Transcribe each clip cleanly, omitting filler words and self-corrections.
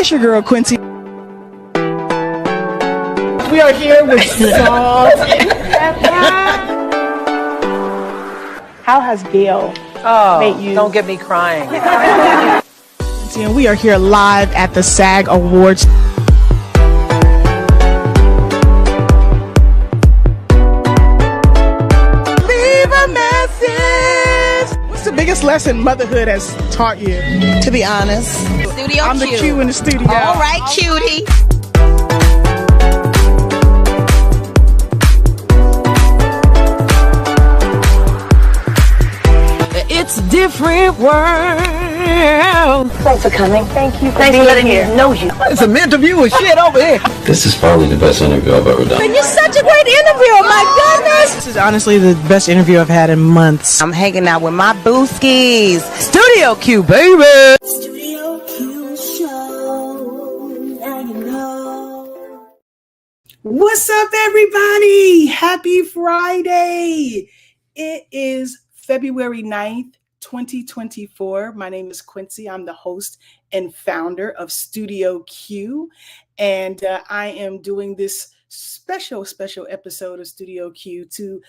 It's your girl, Quincy. We are here with salt and pepper. How has Gail made you? Don't get me crying. And we are here live at the SAG Awards. Leave a message. What's the biggest lesson motherhood has taught you? To be honest. Studio I'm Q. the Q in the studio. All right, cutie. It's a different world. Thanks for coming. Thank you for being letting me know you. It's a mental view of shit over here. This is probably the best interview I've ever done. And you're such a great interview. Oh my goodness. This is honestly the best interview I've had in months. I'm hanging out with my booskies. Studio Q, baby. Studio Q show. Now you know. What's up, everybody? Happy Friday. It is February 9th, 2024. My name is Quincy. I'm the host and founder of Studio Q. And I am doing this special episode of Studio Q to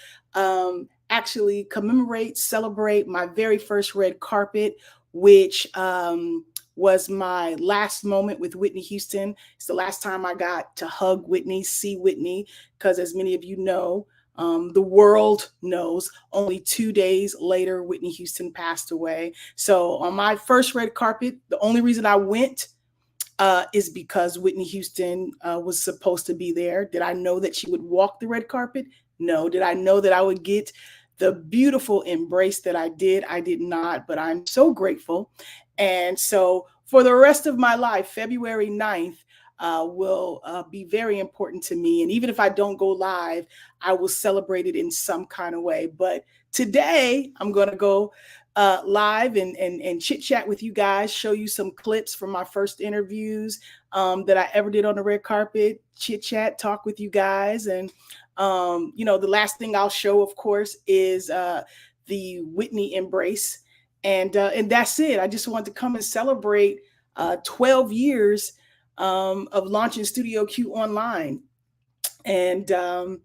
actually commemorate, celebrate my very first red carpet, which was my last moment with Whitney Houston. It's the last time I got to hug Whitney, see Whitney, because as many of you know, the world knows, only 2 days later, Whitney Houston passed away. So on my first red carpet, the only reason I went is because Whitney Houston was supposed to be there. Did I know that she would walk the red carpet? No. Did I know that I would get the beautiful embrace that I did? I did not, but I'm so grateful. And so for the rest of my life, February 9th, will be very important to me. And even if I don't go live, I will celebrate it in some kind of way. But today I'm going to go live and chit chat with you guys, show you some clips from my first interviews that I ever did on the red carpet, chit chat, talk with you guys. And, the last thing I'll show, of course, is the Whitney embrace. And that's it. I just wanted to come and celebrate 12 years of launching Studio Q online. And I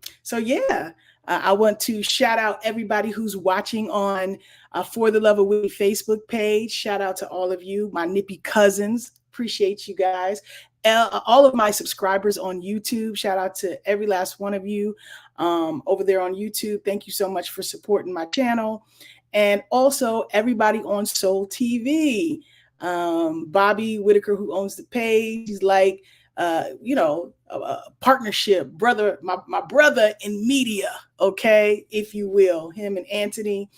want to shout out everybody who's watching on For the Love of Whitney Facebook page. Shout out to all of you, my nippy cousins. Appreciate you guys. All of my subscribers on YouTube. Shout out to every last one of you over there on YouTube. Thank you so much for supporting my channel. And also everybody on Soul TV. Bobby Whitaker, who owns the page, he's like, a partnership brother, my brother in media, okay, if you will, him and Anthony.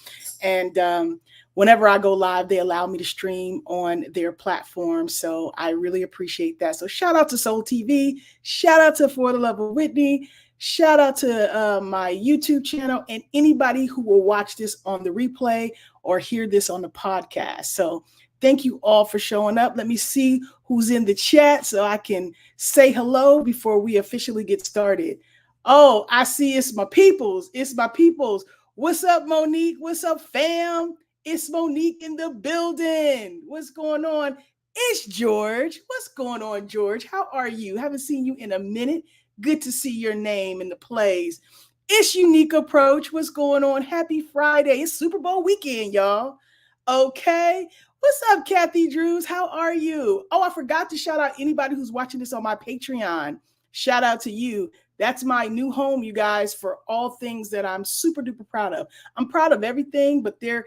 And whenever I go live, they allow me to stream on their platform. So I really appreciate that. So shout out to Soul TV, shout out to For the Love of Whitney, shout out to my YouTube channel and anybody who will watch this on the replay or hear this on the podcast. So thank you all for showing up. Let me see who's in the chat so I can say hello before we officially get started. Oh, I see it's my peoples. It's my peoples. What's up, Monique? What's up, fam? It's Monique in the building. What's going on? It's George. What's going on, George? How are you? Haven't seen you in a minute. Good to see your name in the plays. It's Unique Approach. What's going on? Happy Friday. It's Super Bowl weekend, y'all. Okay. What's up, Kathy Drews? How are you? Oh, I forgot to shout out anybody who's watching this on my Patreon. Shout out to you. That's my new home, you guys, for all things that I'm super duper proud of. I'm proud of everything, but there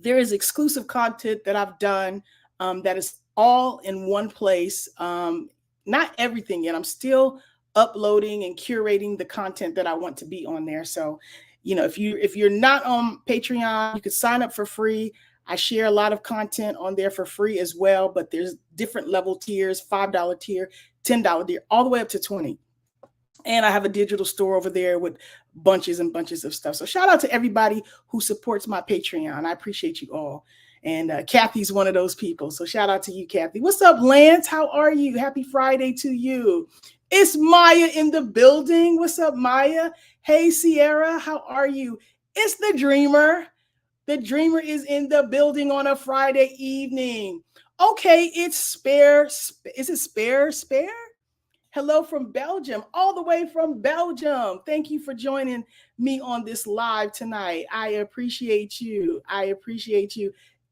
is exclusive content that I've done that is all in one place. Not everything yet. I'm still uploading and curating the content that I want to be on there. So, if you're not on Patreon, you can sign up for free. I share a lot of content on there for free as well, but there's different level tiers, $5 tier, $10 tier, all the way up to $20. And I have a digital store over there with bunches and bunches of stuff. So shout out to everybody who supports my Patreon. I appreciate you all. And Kathy's one of those people. So shout out to you, Kathy. What's up, Lance? How are you? Happy Friday to you. It's Maya in the building. What's up, Maya? Hey, Sierra, how are you? It's the Dreamer. The Dreamer is in the building on a Friday evening. Okay, it's Spare. Is it Spare? Hello from Belgium, all the way from Belgium. Thank you for joining me on this live tonight. I appreciate you.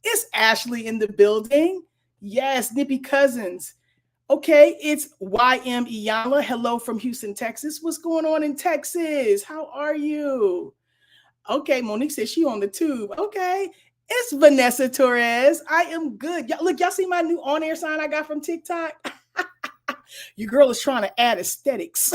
It's Ashley in the building. Yes, Nippy Cousins. Okay, it's YM Iyala. Hello from Houston, Texas. What's going on in Texas? How are you? Okay, Monique says she on the tube. Okay, it's Vanessa Torres. I am good. Look, y'all see my new on-air sign I got from TikTok? Your girl is trying to add aesthetics.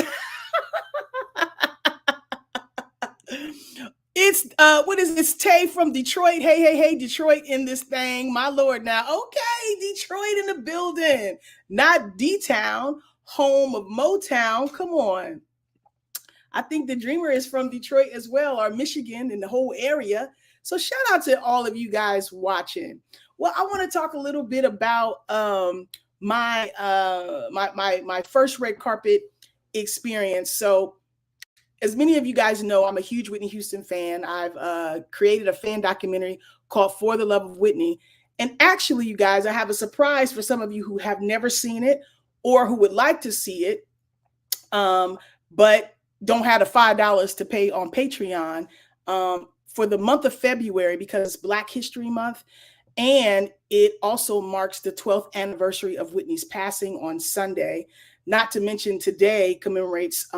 It's what is this? Tay from Detroit. Hey, Detroit in this thing. My Lord now. Okay, Detroit in the building. Not D-Town, home of Motown. Come on. I think the Dreamer is from Detroit as well, or Michigan and the whole area. So shout out to all of you guys watching. Well, I want to talk a little bit about my first red carpet experience. So as many of you guys know, I'm a huge Whitney Houston fan. I've created a fan documentary called For the Love of Whitney. And actually, you guys, I have a surprise for some of you who have never seen it or who would like to see it, but don't have the $5 to pay on Patreon for the month of February, because it's Black History Month. And it also marks the 12th anniversary of Whitney's passing on Sunday. Not to mention today commemorates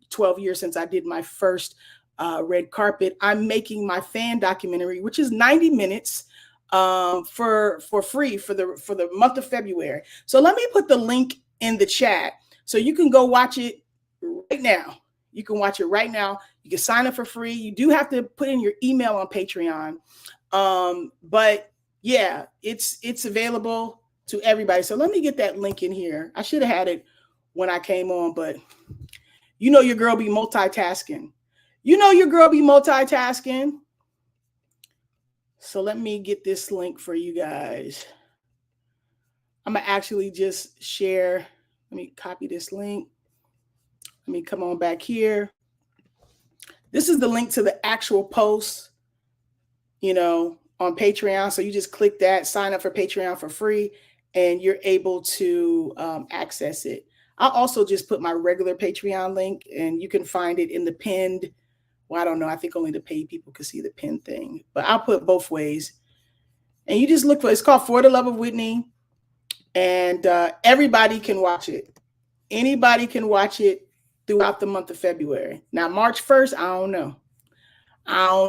12 years since I did my first red carpet. I'm making my fan documentary, which is 90 minutes for free for the month of February. So let me put the link in the chat so you can go watch it right now. You can watch it right now. You can sign up for free. You do have to put in your email on Patreon. But yeah, it's available to everybody. So let me get that link in here. I should have had it when I came on, but you know your girl be multitasking. So let me get this link for you guys. I'm going to actually just share. Let me copy this link. Let me come on back here. This is the link to the actual post, on Patreon. So you just click that, sign up for Patreon for free, and you're able to access it. I'll also just put my regular Patreon link, and you can find it in the pinned. Well, I don't know. I think only the paid people can see the pinned thing, but I'll put both ways. And you just look for, it's called For the Love of Whitney, and everybody can watch it. Anybody can watch it throughout the month of February. Now, March 1st, I don't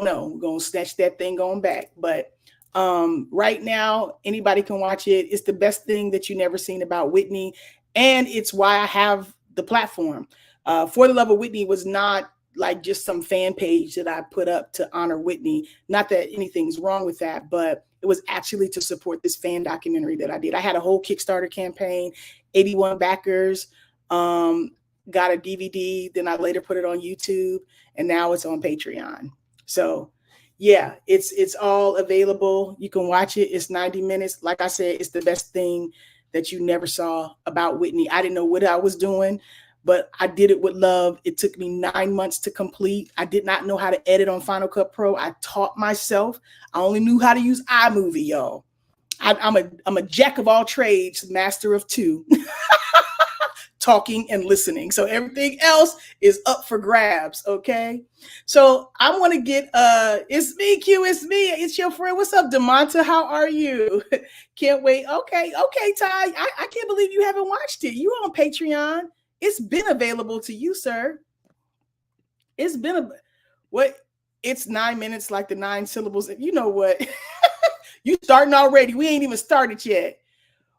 know. We're going to snatch that thing going back. But right now, anybody can watch it. It's the best thing that you never seen about Whitney. And it's why I have the platform. For the Love of Whitney was not like just some fan page that I put up to honor Whitney. Not that anything's wrong with that, but it was actually to support this fan documentary that I did. I had a whole Kickstarter campaign, 81 backers, got a DVD. Then I later put it on YouTube, and now it's on Patreon. So yeah, it's all available. You can watch it. It's 90 minutes. Like I said, it's the best thing that you never saw about Whitney. I didn't know what I was doing, but I did it with love. It took me 9 months to complete. I did not know how to edit on Final Cut Pro. I taught myself. I only knew how to use iMovie, y'all. I'm a jack of all trades, master of two. Talking and listening. So everything else is up for grabs. Okay. So I want to get it's me, Q, it's me. It's your friend. What's up, Demonta? How are you? Can't wait. Okay, Ty. I can't believe you haven't watched it. You on Patreon. It's been available to you, sir. It's been it's 9 minutes, like the 9 syllables. You know what? You starting already. We ain't even started yet.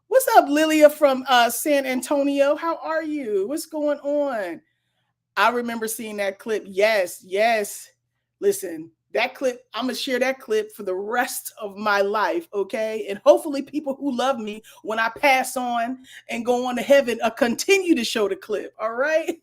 What's up, Lilia from San Antonio? How are you? What's going on? I remember seeing that clip. Yes. Listen, that clip, I'm going to share that clip for the rest of my life, okay? And hopefully people who love me when I pass on and go on to heaven continue to show the clip, all right?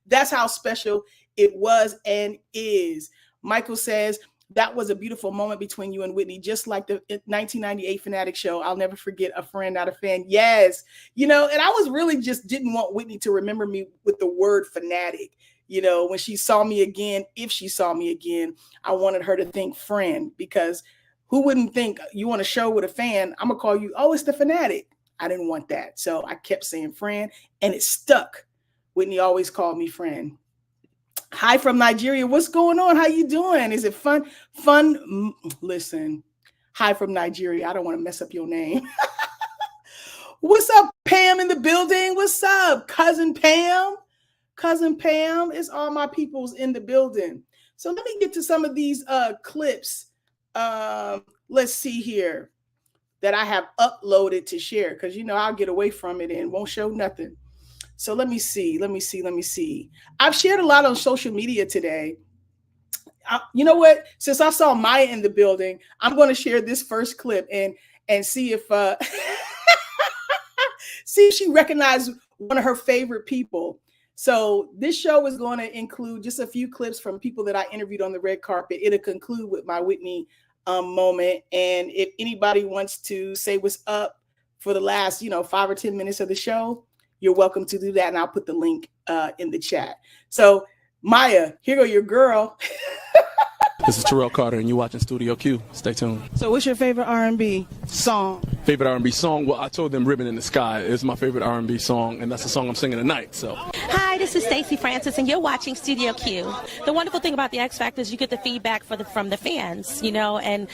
That's how special it was and is. Michael says, that was a beautiful moment between you and Whitney, just like the 1998 Fanatic show. I'll never forget a friend, not a fan. Yes. And I was really just didn't want Whitney to remember me with the word fanatic. When she saw me again, if she saw me again, I wanted her to think friend, because who wouldn't think you want a show with a fan? I'm gonna call you, oh, it's the Fanatic. I didn't want that. So I kept saying friend, and it stuck. Whitney always called me friend. Hi from Nigeria. What's going on? How you doing? Is it fun? Listen, hi from Nigeria. I don't want to mess up your name. What's up, Pam in the building? What's up, cousin Pam? Cousin Pam, it's all my peoples in the building. So let me get to some of these clips. Let's see here that I have uploaded to share, because I'll get away from it and won't show nothing. So let me see. I've shared a lot on social media today. You know what? Since I saw Maya in the building, I'm going to share this first clip and see if see if she recognized one of her favorite people. So this show is going to include just a few clips from people that I interviewed on the red carpet. It'll conclude with my Whitney moment. And if anybody wants to say what's up for the last 5 or 10 minutes of the show, you're welcome to do that, and I'll put the link in the chat. So Maya, here go your girl. This is Terrell Carter, and you're watching Studio Q. Stay tuned. So what's your favorite R&B song? Favorite R&B song? Well, I told them Ribbon in the Sky is my favorite R&B song, and that's the song I'm singing tonight. So. Hi, this is Stacey Francis, and you're watching Studio Q. The wonderful thing about the X Factor is you get the feedback from the fans, and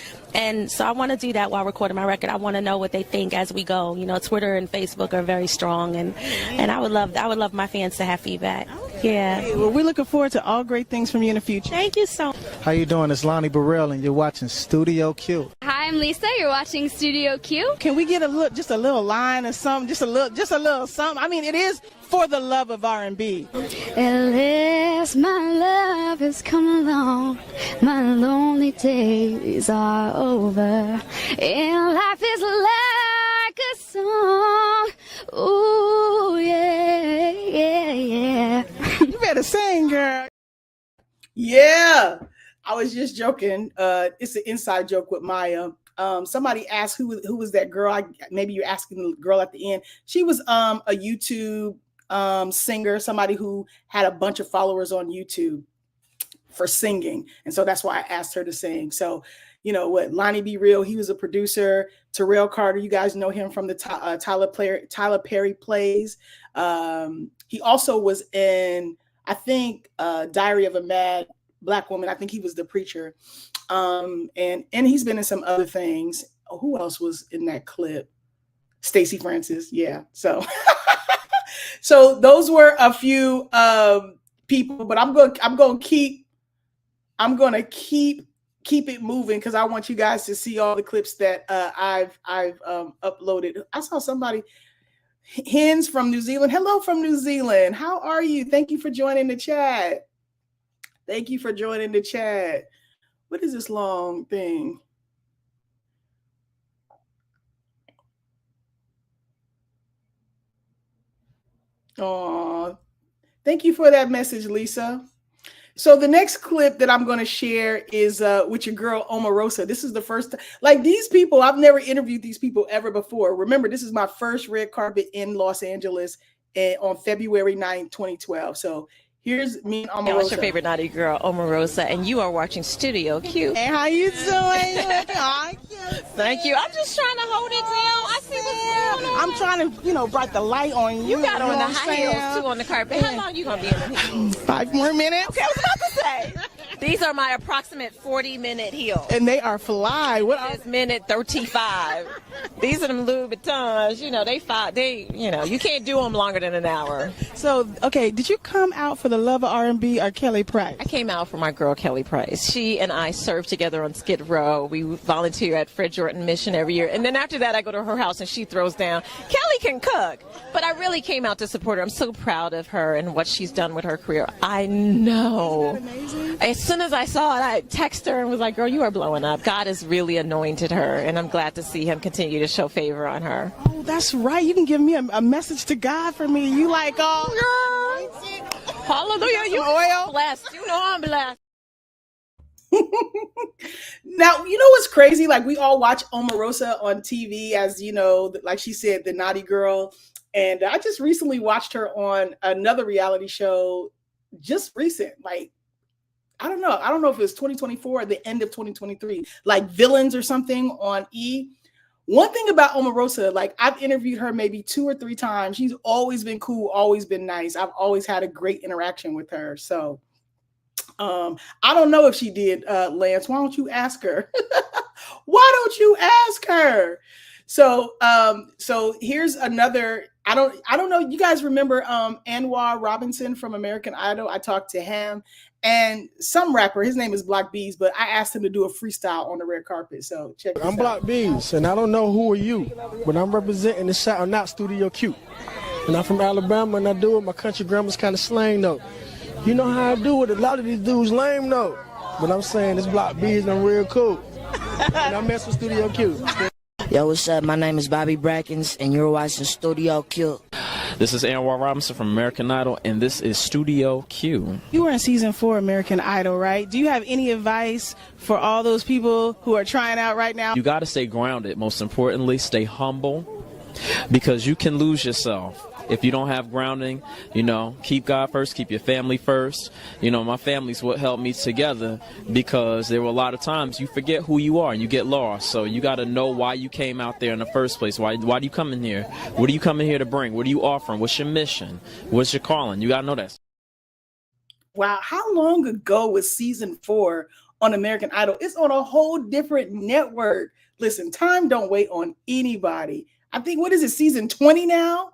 so I want to do that while recording my record. I want to know what they think as we go. Twitter and Facebook are very strong, and I would love my fans to have feedback. Yeah. Hey, well, we're looking forward to all great things from you in the future. Thank you so much. How you doing? It's Lonnie Burrell, and you're watching Studio Q. Hi, I'm Lisa. You're watching Studio Q. Can we get just a little line or something? Just a little something. I mean, it is for the love of R&B. At last, my love has come along. My lonely days are over, and life is like a song. Ooh, yeah, yeah, yeah. You better sing, girl. Yeah, I was just joking. It's an inside joke with Maya. Somebody asked who was that girl. Maybe you're asking the girl at the end. She was a YouTube singer, somebody who had a bunch of followers on YouTube for singing, and so that's why I asked her to sing. So Lonnie Be Real, he was a producer. Terrell Carter, you guys know him from the Tyler Perry plays. He also was in, I think, Diary of a Mad Black Woman. I think he was the preacher. And he's been in some other things. Oh, who else was in that clip? Stacey Francis. Yeah. So so those were a few people, but I'm going to keep it moving, because I want you guys to see all the clips that I've uploaded. I saw somebody, Hens from New Zealand. Hello from New Zealand. How are you? Thank you for joining the chat. Thank you for joining the chat. What is this long thing? Oh, thank you for that message, Lisa. So the next clip that I'm going to share is with your girl Omarosa. This is the first time, like, these people, I've never interviewed these people ever before. Remember, this is my first red carpet in Los Angeles on February 9th, 2012. So here's me and Omarosa. Hey, what's your favorite naughty girl, Omarosa, and you are watching Studio Q. Hey, how you doing? Thank you. I'm just trying to hold it down. I see what's going on. I'm trying to, bright the light on you. You got on the high heels too on the carpet. How long you gonna be in the heels? 5 more minutes. Okay, I was about to say. These are my approximate 40-minute heels. And they are fly. What are this minute 35? These are them Louis Vuittons. You can't do them longer than an hour. So, okay, did you come out for the love of R&B or Kelly Price? I came out for my girl Kelly Price. She and I served together on Skid Row. We volunteer at Fred Jordan Mission every year. And then after that, I go to her house and she throws down. Kelly can cook. But I really came out to support her. I'm so proud of her and what she's done with her career. I know. Isn't that amazing? As soon as I saw it, I texted her and was like, girl, you are blowing up. God has really anointed her. And I'm glad to see him continue to show favor on her. Oh, that's right. You can give me a message to God for me. You like, hallelujah. You oil blessed. You know I'm blessed. Now, you know what's crazy? Like, we all watch Omarosa on TV as, like she said, the naughty girl. And I just recently watched her on another reality show, just recent, like I don't know. I don't know if it's 2024 or the end of 2023, like Villains or something on E. One thing about Omarosa, like I've interviewed her maybe 2 or 3 times. She's always been cool, always been nice. I've always had a great interaction with her. So I don't know if she did, Lance. Why don't you ask her? Why don't you ask her? So so here's another. I don't know. You guys remember Anwar Robinson from American Idol? I talked to him. And some rapper, his name is Block Bees, but I asked him to do a freestyle on the red carpet. So check this out. I'm Block Bees, and I don't know who are you, but I'm representing the Shout Out Studio Q. And I'm from Alabama, and I do it. My country grammar's kind of slang, though. You know how I do it. A lot of these dudes lame, though. But I'm saying it's Block Bees, and I'm real cool. And I mess with Studio Q. Yo, what's up? My name is Bobby Brackens, and you're watching Studio Q. This is Anwar Robinson from American Idol, and this is Studio Q. You were in season 4 American Idol, right? Do you have any advice for all those people who are trying out right now? You got to stay grounded. Most importantly, stay humble, because you can lose yourself if you don't have grounding. You know, keep God first, keep your family first. You know, my family's what held me together, because there were a lot of times you forget who you are and you get lost. So you got to know why you came out there in the first place. Why do you come in here? What are you coming here to bring? What are you offering? What's your mission? What's your calling? You got to know that. Wow, how long ago was season 4 on American Idol? It's on a whole different network. Listen, time don't wait on anybody. I think, what is it, season 20 now?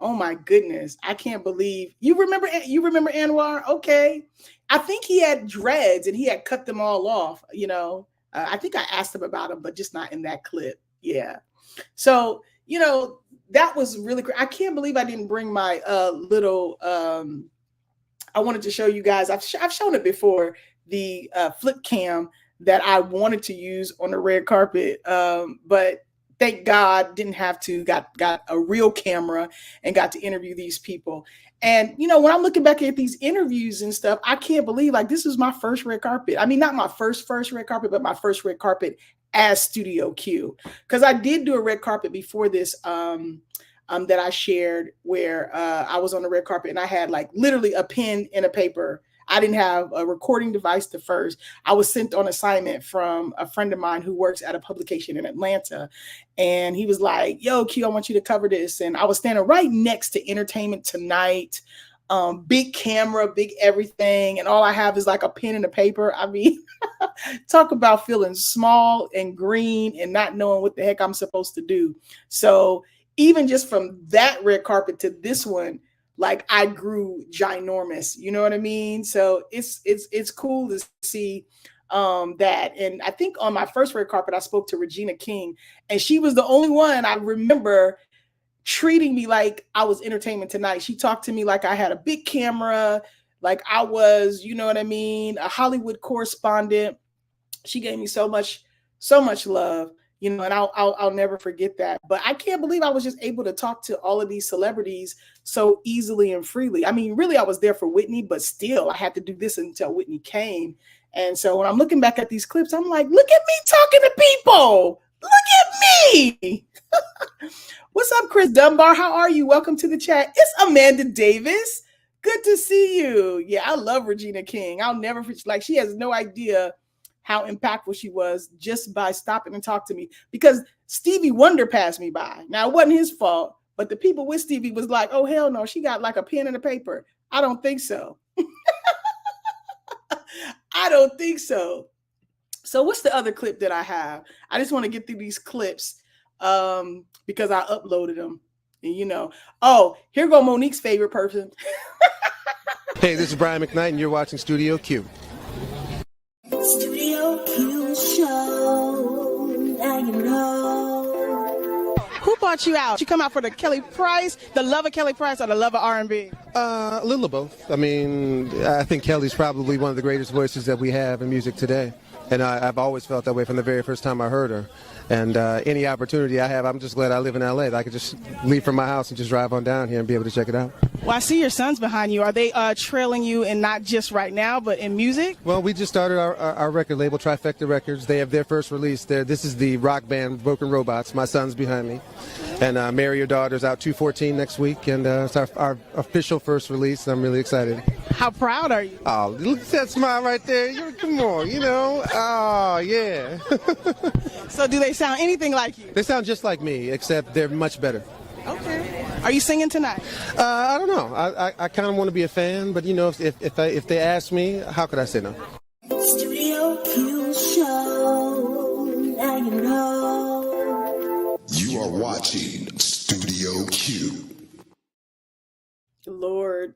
Oh my goodness. I can't believe you remember Anwar. Okay. I think he had dreads and he had cut them all off. You know, I think I asked him about them, but just not in that clip. Yeah. So, you know, that was really great. I can't believe I didn't bring my little, I wanted to show you guys, I've shown it before, the flip cam that I wanted to use on the red carpet. But thank God didn't have to, got a real camera and got to interview these people. And, you know, when I'm looking back at these interviews and stuff, I can't believe, like, this is my first red carpet. I mean, not my first red carpet, but my first red carpet as Studio Q. Because I did do a red carpet before this that I shared where I was on the red carpet and I had like literally a pen and a paper. I didn't have a recording device to first. I was sent on assignment from a friend of mine who works at a publication in Atlanta. And he was like, yo, Q, I want you to cover this. And I was standing right next to Entertainment Tonight, big camera, big everything. And all I have is like a pen and a paper. I mean, talk about feeling small and green and not knowing what the heck I'm supposed to do. So even just from that red carpet to this one, like I grew ginormous, you know what I mean? So it's cool to see that. And I think on my first red carpet, I spoke to Regina King, and she was the only one I remember treating me like I was Entertainment Tonight. She talked to me like I had a big camera, like I was, you know what I mean, a Hollywood correspondent. She gave me so much love. You know, and I'll never forget that. But I can't believe I was just able to talk to all of these celebrities so easily and freely. I mean, really, I was there for Whitney, but still, I had to do this until Whitney came. And so when I'm looking back at these clips, I'm like, look at me talking to people. Look at me. What's up, Chris Dunbar? How are you? Welcome to the chat. It's Amanda Davis. Good to see you. Yeah, I love Regina King. I'll never forget. Like, she has no idea how impactful she was just by stopping and talk to me, because Stevie Wonder passed me by. Now, it wasn't his fault, but the people with Stevie was like, oh, hell no, she got like a pen and a paper. I don't think so. I don't think so. So what's the other clip that I have? I just want to get through these clips because I uploaded them. And, you know, oh, here go Monique's favorite person. Hey, this is Brian McKnight, and you're watching Studio Q. Studio Q show. Now you know. Who brought you out? You come out for the Kelly Price, the love of Kelly Price, or the love of R&B? A little of both. I mean, I think Kelly's probably one of the greatest voices that we have in music today. And I've always felt that way from the very first time I heard her. And any opportunity I have, I'm just glad I live in L.A. that I could just leave from my house and just drive on down here and be able to check it out. Well, I see your sons behind you. Are they trailing you, and not just right now, but in music? Well, we just started our record label, Trifecta Records. They have their first release there. This is the rock band Broken Robots. My son's behind me. And Marry Your Daughter's out 2/14 next week, and it's our official first release. I'm really excited. How proud are you? Oh, look at that smile right there. Come on, Oh, yeah. So do they sound anything like you? They sound just like me, except they're much better. Okay. Are you singing tonight? I don't know. I kind of want to be a fan, but if they ask me, how could I say no? Studio Q Show. Now you know. You are watching Studio Q. Lord.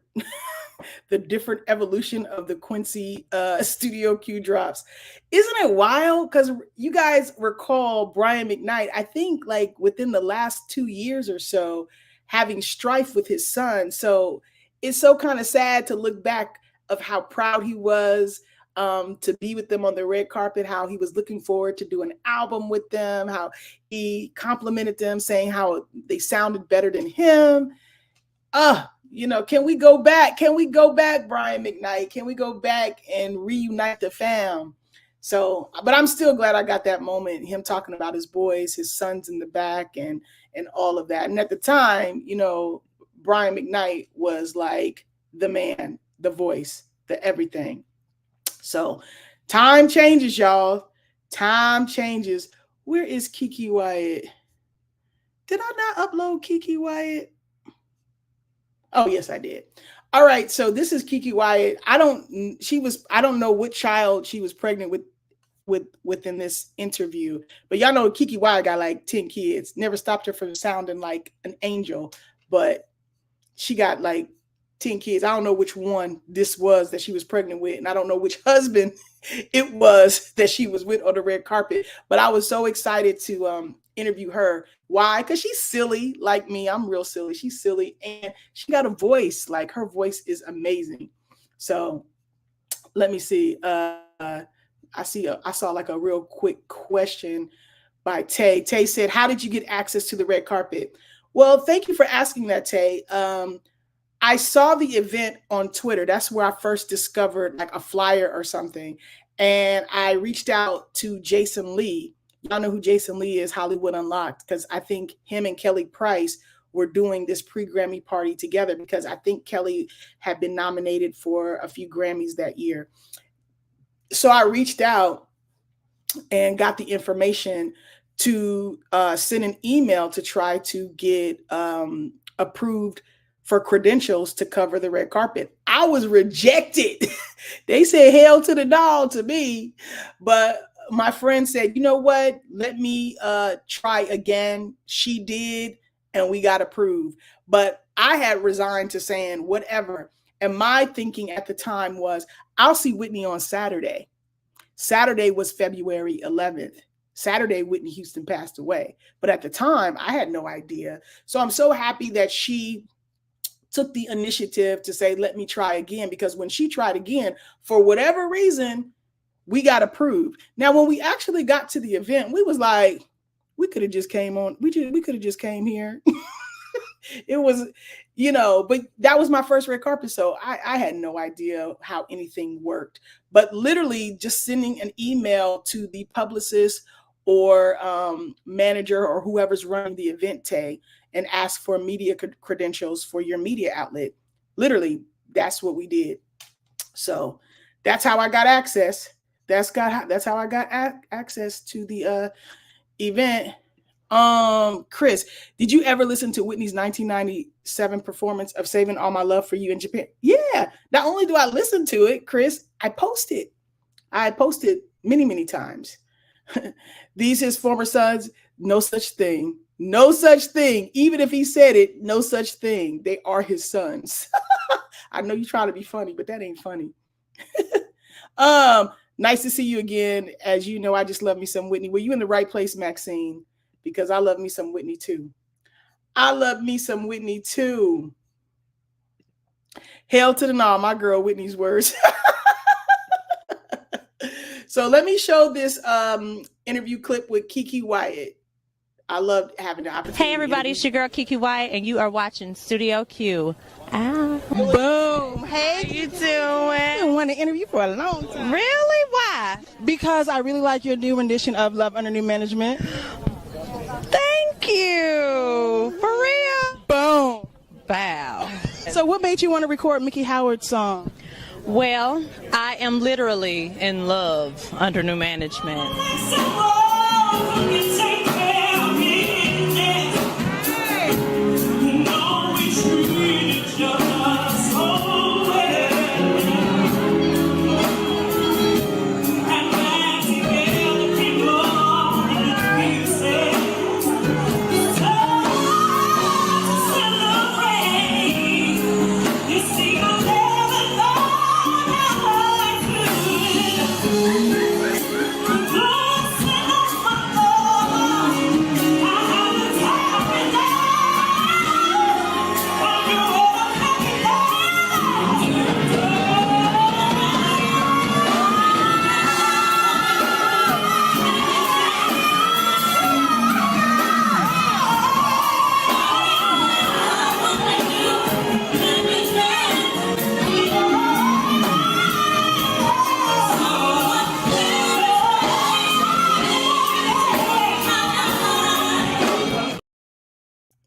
The different evolution of the Quincy Studio Q drops. Isn't it wild? Because you guys recall Brian McKnight, I think like within the last 2 years or so, having strife with his son. So it's so kind of sad to look back of how proud he was to be with them on the red carpet, how he was looking forward to do an album with them, how he complimented them, saying how they sounded better than him. Can we go back? Can we go back, Brian McKnight? Can we go back and reunite the fam? So, but I'm still glad I got that moment, him talking about his boys, his sons in the back and all of that. And at the time, Brian McKnight was like the man, the voice, the everything. So time changes, y'all. Time changes. Where is Kiki Wyatt? Did I not upload Kiki Wyatt? Oh, yes, I did. All right. So this is Kiki Wyatt. I don't know what child she was pregnant within this interview, but y'all know Kiki Wyatt got like 10 kids. Never stopped her from sounding like an angel, but she got like 10 kids. I don't know which one this was that she was pregnant with, and I don't know which husband it was that she was with on the red carpet, but I was so excited to interview her. Why? Because she's silly like me. I'm real silly. She's silly, and she got a voice. Like, her voice is amazing. So let me see. I saw like a real quick question by Tay. Tay said, how did you get access to the red carpet? Well, thank you for asking that, Tay. I saw the event on Twitter. That's where I first discovered like a flyer or something. And I reached out to Jason Lee. Y'all know who Jason Lee is, Hollywood Unlocked, because I think him and Kelly Price were doing this pre-Grammy party together, because I think Kelly had been nominated for a few Grammys that year. So I reached out and got the information to send an email to try to get approved for credentials to cover the red carpet. I was rejected. They said hell to the dog to me, but my friend said, you know what? Let me try again. She did, and we got approved. But I had resigned to saying whatever. And my thinking at the time was, I'll see Whitney on Saturday. Saturday was February 11th. Saturday, Whitney Houston passed away. But at the time, I had no idea. So I'm so happy that she took the initiative to say, let me try again. Because when she tried again, for whatever reason, we got approved. Now, when we actually got to the event, we was like, we could have just came on. We could have just came here. It was, but that was my first red carpet. So I had no idea how anything worked. But literally just sending an email to the publicist or manager or whoever's running the event, Tay, and ask for media credentials for your media outlet. Literally, that's what we did. So that's how I got access. That's how I got access to the event. Chris, did you ever listen to Whitney's 1997 performance of Saving All My Love for You in Japan? Yeah. Not only do I listen to it, Chris, I post it. I posted many, many times. These his former sons, no such thing. No such thing. Even if he said it, no such thing. They are his sons. I know you try to be funny, but that ain't funny. Nice to see you again. As you know, I just love me some Whitney. Were you in the right place, Maxine? Because I love me some Whitney too. I love me some Whitney too. Hail to the gnaw, my girl Whitney's words. So let me show this interview clip with Kiki Wyatt. I love having the opportunity. Hey everybody, it's your girl Kiki Wyatt, and you are watching Studio Q. Boom. Hey, how you doing? I've been wanting to interview for a long time. Really? Why? Because I really like your new rendition of Love Under New Management. Thank you. So what made you want to record Mickey Howard's song? Well, I am literally in love under new management.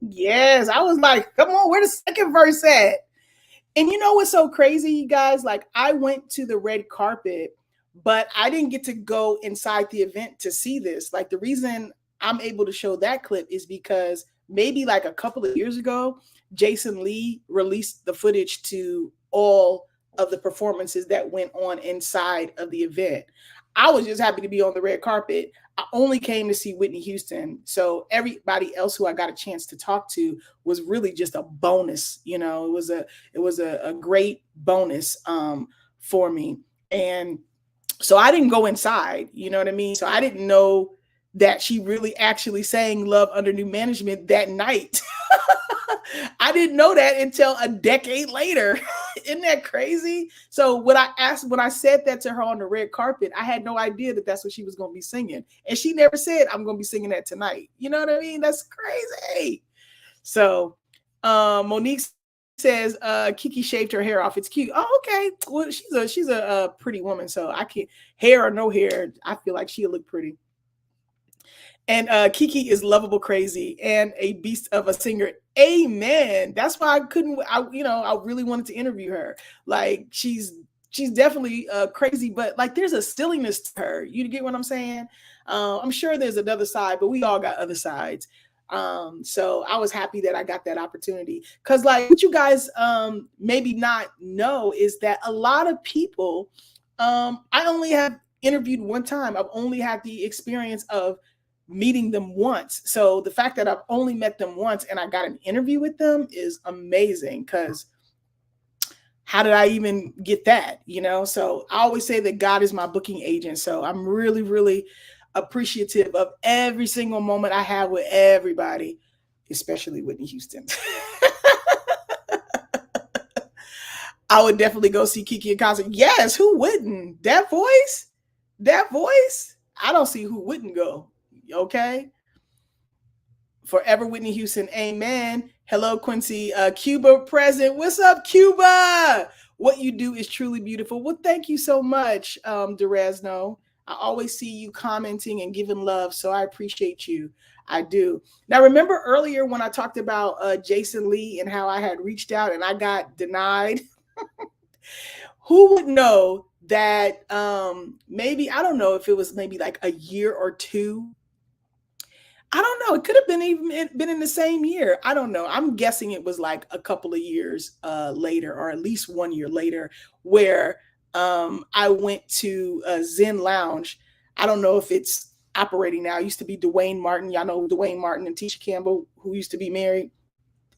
Yes, I was like, come on, where the second verse at? And you know what's so crazy, you guys? Like, I went to the red carpet, but I didn't get to go inside the event to see this. Like, the reason I'm able to show that clip is because maybe like a couple of years ago, Jason Lee released the footage to all of the performances that went on inside of the event. I was just happy to be on the red carpet. I only came to see Whitney Houston. So everybody else who I got a chance to talk to was really just a bonus. You know, it was a great bonus for me. And so I didn't go inside, you know what I mean? So I didn't know that she really actually sang Love Under New Management that night. I didn't know that until a decade later. Isn't that crazy? So when I said that to her on the red carpet, I had no idea that that's what she was going to be singing. And she never said, I'm going to be singing that tonight. You know what I mean? That's crazy. So Monique says Kiki shaved her hair off. It's cute. Oh, okay. Well, she's a pretty woman. So I can't, hair or no hair, I feel like she'll look pretty. And Kiki is lovable, crazy, and a beast of a singer. Amen. That's why I really wanted to interview her. Like, she's definitely crazy, but like there's a silliness to her. You get what I'm saying? I'm sure there's another side, but we all got other sides. So I was happy that I got that opportunity. Because like what you guys maybe not know is that a lot of people, I only have interviewed one time. I've only had the experience of meeting them once. So the fact that I've only met them once and I got an interview with them is amazing, because how did I even get that? You know, so I always say that God is my booking agent. So I'm really, really appreciative of every single moment I have with everybody, especially Whitney Houston. I would definitely go see Kiki in concert. Yes, who wouldn't? That voice? I don't see who wouldn't go. Okay. Forever Whitney Houston. Amen. Hello, Quincy. Cuba present. What's up, Cuba? What you do is truly beautiful. Well, thank you so much, Durazno. I always see you commenting and giving love, so I appreciate you. I do. Now, remember earlier when I talked about Jason Lee and how I had reached out and I got denied? Who would know that maybe, I don't know if it was maybe like a year or two. I don't know. It could have been in the same year. I don't know. I'm guessing it was like a couple of years later, or at least 1 year later, where I went to Zen Lounge. I don't know if it's operating now. It used to be Dwayne Martin. Y'all know Dwayne Martin and Tisha Campbell, who used to be married.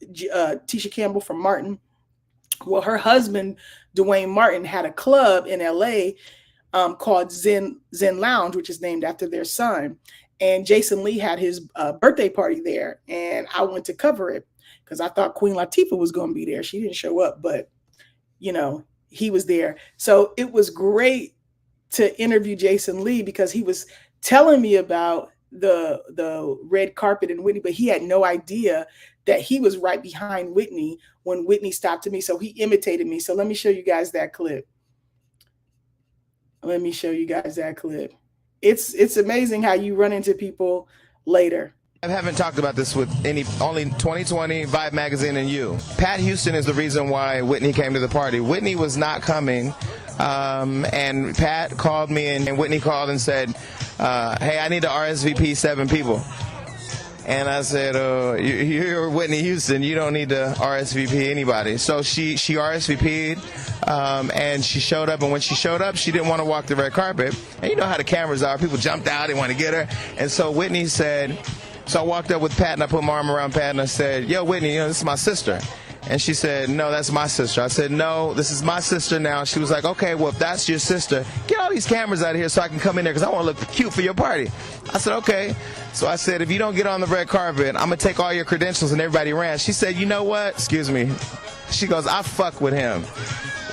Tisha Campbell from Martin. Well, her husband, Dwayne Martin, had a club in LA called Zen Lounge, which is named after their son. And Jason Lee had his birthday party there, and I went to cover it because I thought Queen Latifah was going to be there. She didn't show up, but you know, he was there. So it was great to interview Jason Lee because he was telling me about the red carpet and Whitney, but he had no idea that he was right behind Whitney when Whitney stopped to me. So he imitated me. So let me show you guys that clip. It's amazing how you run into people later. I haven't talked about this with only 2020, Vibe Magazine, and you. Pat Houston is the reason why Whitney came to the party. Whitney was not coming, and Pat called me, and Whitney called and said, hey, I need to RSVP 7 people. And I said, you're Whitney Houston. You don't need to RSVP anybody. So she RSVP'd, and she showed up. And when she showed up, she didn't want to walk the red carpet. And you know how the cameras are. People jumped out. They want to get her. And so Whitney said, so I walked up with Pat, and I put my arm around Pat, and I said, yo, Whitney, this is my sister. And she said, no, that's my sister. I said, no, this is my sister now. She was like, okay, well, if that's your sister, get all these cameras out of here so I can come in there because I want to look cute for your party. I said, okay. So I said, if you don't get on the red carpet, I'm going to take all your credentials, and everybody ran. She said, you know what? Excuse me. She goes, I fuck with him.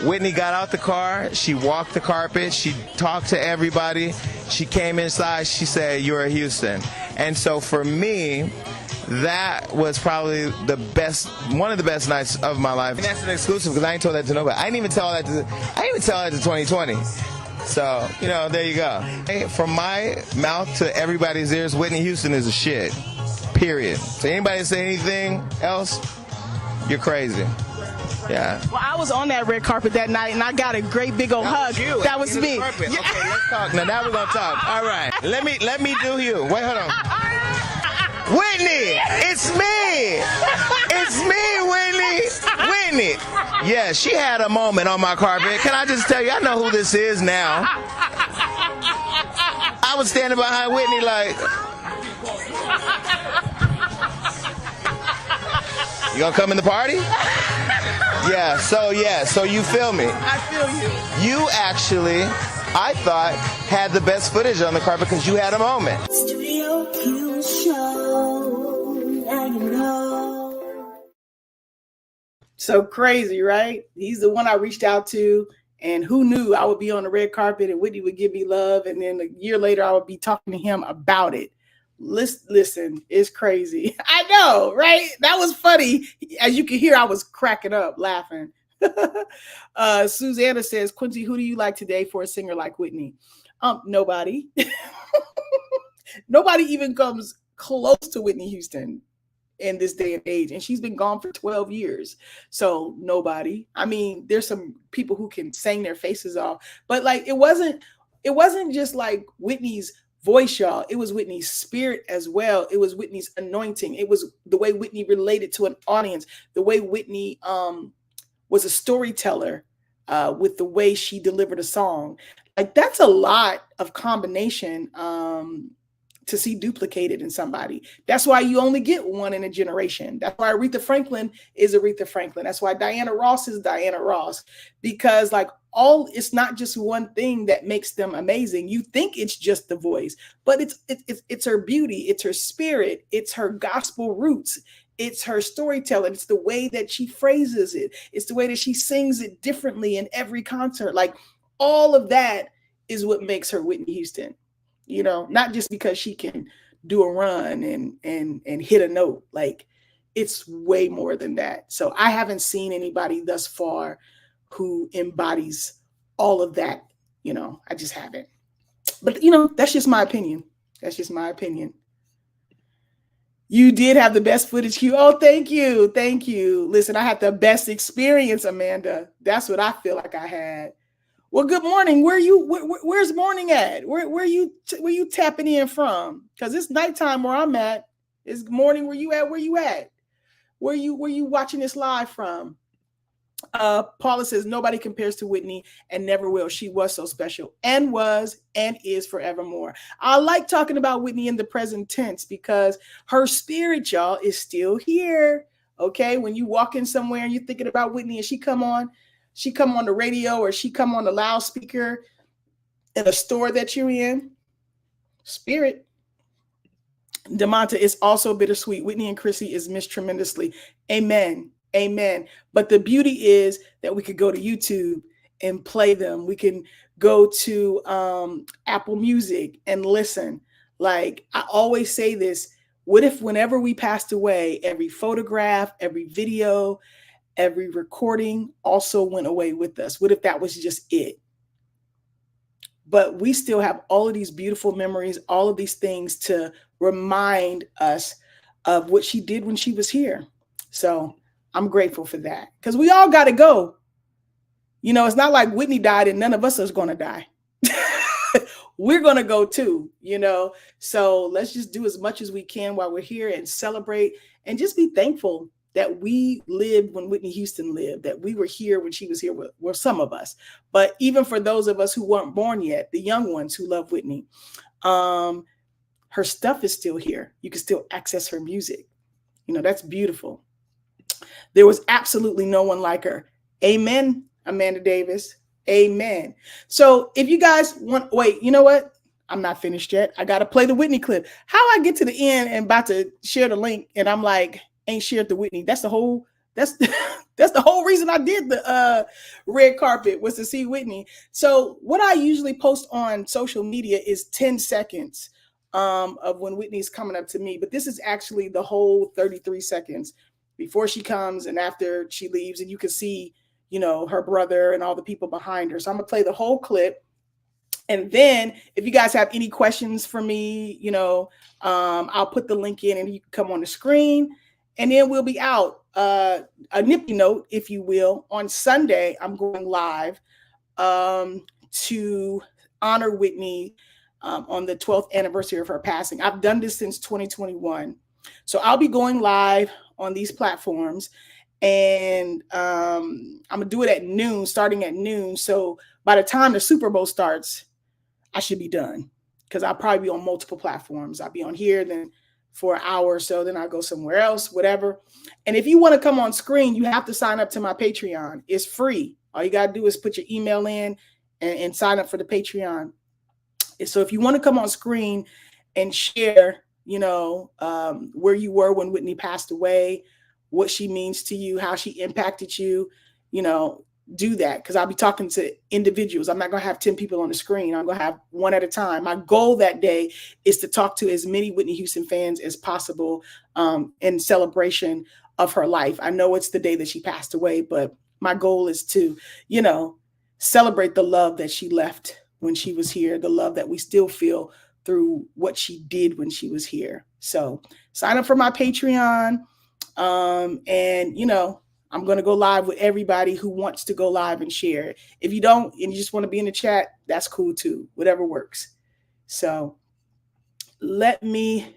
Whitney got out the car. She walked the carpet. She talked to everybody. She came inside. She said, you're a Houston. And so for me, that was probably one of the best nights of my life. And that's an exclusive because I ain't told that to nobody. I didn't even tell that to 2020. So, there you go. Hey, from my mouth to everybody's ears, Whitney Houston is a shit. Period. So anybody say anything else, you're crazy. Yeah. Well, I was on that red carpet that night, and I got a great big old hug. That was me. Yeah. Okay, let's talk. Now we're gonna talk. All right. Let me do you. Wait, hold on. Whitney, it's me. It's me, Whitney. Whitney. Yeah, she had a moment on my carpet. Can I just tell you, I know who this is now. I was standing behind Whitney like, you gonna come in the party? Yeah, so you feel me. I feel you. You actually, I thought, had the best footage on the carpet because you had a moment. Studio Q Show, now you know. So crazy, right? He's the one I reached out to, and who knew I would be on the red carpet and Whitney would give me love, and then a year later I would be talking to him about it. Listen, it's crazy. I know, right? That was funny. As you can hear, I was cracking up, laughing. Susanna says, Quincy, who do you like today for a singer like Whitney? Nobody. Nobody even comes close to Whitney Houston in this day and age. And she's been gone for 12 years. So nobody. I mean, there's some people who can sing their faces off, but like it wasn't just like Whitney's voice, y'all. It was Whitney's spirit as well. It was Whitney's anointing. It was the way Whitney related to an audience, the way Whitney was a storyteller with the way she delivered a song. Like that's a lot of combination to see duplicated in somebody. That's why you only get one in a generation. That's why Aretha Franklin is Aretha Franklin. That's why Diana Ross is Diana Ross, because like it's not just one thing that makes them amazing. You think it's just the voice, but it's her beauty, it's her spirit, it's her gospel roots, it's her storytelling, it's the way that she phrases it, it's the way that she sings it differently in every concert. Like all of that is what makes her Whitney Houston. Not just because she can do a run and hit a note. Like it's way more than that. So I haven't seen anybody thus far who embodies all of that. I just haven't. But that's just my opinion. That's just my opinion. You did have the best footage, Q. Oh, thank you. Thank you. Listen, I had the best experience, Amanda. That's what I feel like I had. Well, good morning. Where's morning at? Where you tapping in from? Because it's nighttime where I'm at. It's morning where you at? Where you at? Where you watching this live from? Paula says nobody compares to Whitney and never will. She was so special and was and is forevermore. I like talking about Whitney in the present tense because her spirit, y'all, is still here. Okay, when you walk in somewhere and you're thinking about Whitney and she come on the radio or she come on the loudspeaker in a store that you're in, spirit. DeMonta is also bittersweet. Whitney and Chrissy is missed tremendously. Amen. Amen. But the beauty is that we could go to YouTube and play them. We can go to Apple Music and listen. Like I always say this, what if whenever we passed away, every photograph, every video, every recording also went away with us? What if that was just it? but we still have all of these beautiful memories, all of these things to remind us of what she did when she was here. So I'm grateful for that, because we all got to go. You know, it's not like Whitney died and none of us is going to die. We're going to go too, you know. So let's just do as much as we can while we're here and celebrate and just be thankful that we lived when Whitney Houston lived, that we were here when she was here with some of us. But even for those of us who weren't born yet, the young ones who love Whitney, her stuff is still here. You can still access her music. You know, that's beautiful. There was absolutely no one like her. Amen, Amanda Davis. Amen. So if you guys want, wait, you know what? I'm not finished yet. I got to play the Whitney clip. How I get to the end and about to share the link and I'm like, ain't shared the Whitney. That's the whole reason I did the red carpet, was to see Whitney. So what I usually post on social media is 10 seconds of when Whitney's coming up to me. But this is actually the whole 33 seconds before she comes and after she leaves. And you can see, you know, her brother and all the people behind her. So I'm going to play the whole clip. And then if you guys have any questions for me, you know, I'll put the link in and you can come on the screen. And then we'll be out. A nippy note, if you will. On Sunday, I'm going live to honor Whitney on the 12th anniversary of her passing. I've done this since 2021. So I'll be going live on these platforms. And I'm going to do it at noon, starting at noon. So by the time the Super Bowl starts, I should be done, because I'll probably be on multiple platforms. I'll be on here, then for an hour or so, then I'll go somewhere else, whatever. And if you want to come on screen, you have to sign up to my Patreon. It's free. All you got to do is put your email in and sign up for the Patreon. And so if you want to come on screen and share, you know, where you were when Whitney passed away, what she means to you, how she impacted you, you know, do that, because I'll be talking to individuals. I'm not going to have 10 people on the screen. I'm going to have one at a time. My goal that day is to talk to as many Whitney Houston fans as possible in celebration of her life. I know it's the day that she passed away, but my goal is to, you know, celebrate the love that she left when she was here, the love that we still feel through what she did when she was here. So sign up for my Patreon. And, you know, I'm going to go live with everybody who wants to go live and share. If you don't, and you just want to be in the chat, that's cool too, whatever works. So let me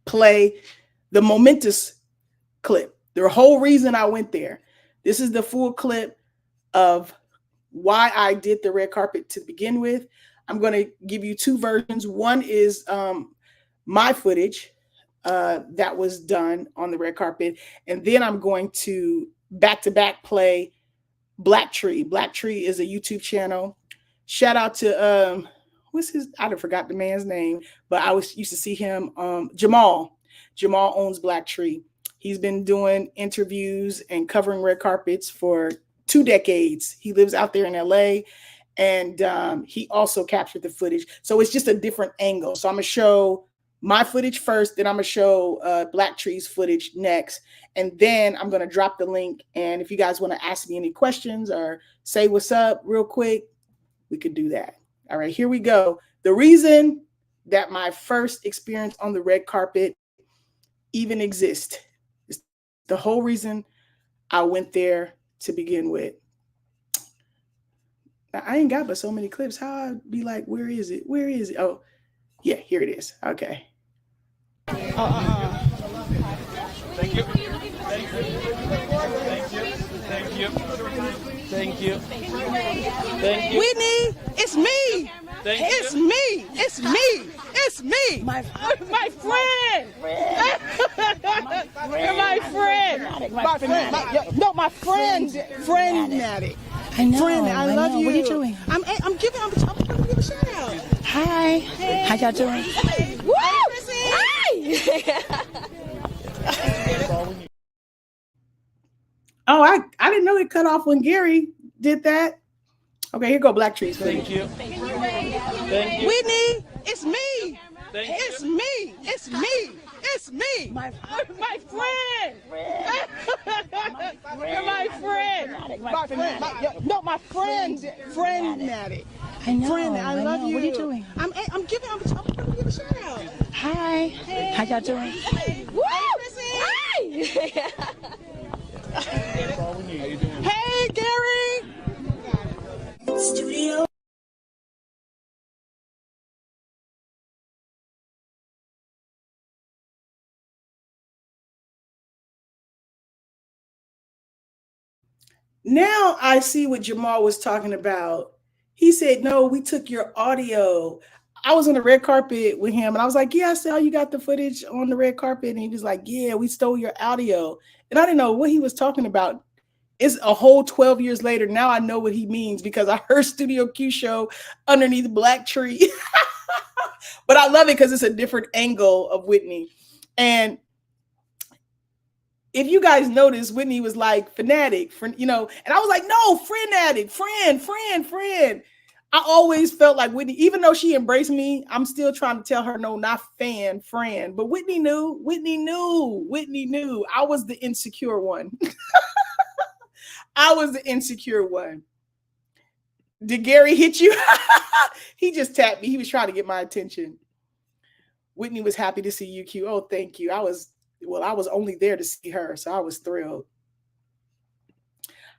play the momentous clip. The whole reason I went there. This is the full clip of why I did the red carpet to begin with. I'm going to give you two versions. One is my footage that was done on the red carpet. And then I'm going to back-to-back play Black Tree. Black Tree is a YouTube channel. Shout out to what's his, I forgot the man's name, but I used to see him, Jamal. Jamal owns Black Tree. He's been doing interviews and covering red carpets for 2 decades. He lives out there in LA, and he also captured the footage. So it's just a different angle. So I'm gonna show my footage first, then I'm gonna show Black Tree's footage next, and then I'm gonna drop the link. And if you guys want to ask me any questions or say what's up real quick, we could do that. All right, here we go. The reason that my first experience on the red carpet even exists is the whole reason I went there to begin with. Now, I ain't got but so many clips. How I'd be like, where is it? Where is it? Oh, yeah, here it is. Okay. Thank you. Thank you. Thank you. Thank you. Thank you. Whitney, it's me. It's me. It's me. It's me. My friend. My friend. My friend. No, my friend. Friend-matic. I know. Friend, I love you. What are you doing? I'm gonna give a shout out. Hi. Hey. How y'all doing? Hey. Woo! Oh, I didn't know it cut off when Gary did that. Okay, here go Black Trees. Thank you. Thank you. Whitney, it's me. It's me. It's me. It's me. My friend. My friend. My friend. No, my friend. Friend Maddie. I know. Friend, I love you. What are you doing? I'm giving a shout out. Hi. Hey. How y'all doing? Hey. Woo! Hey, Gary. Studio. Now I see what Jamal was talking about. He said, no, we took your audio. I was on the red carpet with him and I was like, yeah, I saw you got the footage on the red carpet. And he was like, yeah, we stole your audio. And I didn't know what he was talking about. It's a whole 12 years later. Now I know what he means because I heard Studio Q show underneath the black tree. But I love it because it's a different angle of Whitney. And if you guys notice, Whitney was like fanatic, you know, and I was like, no, friend addict, friend. I always felt like Whitney, even though she embraced me, I'm still trying to tell her, no, not fan, friend. But Whitney knew. I was the insecure one. I was the insecure one. Did Gary hit you? He just tapped me. He was trying to get my attention. Whitney was happy to see you, Q. Oh, thank you. I was only there to see her, so I was thrilled.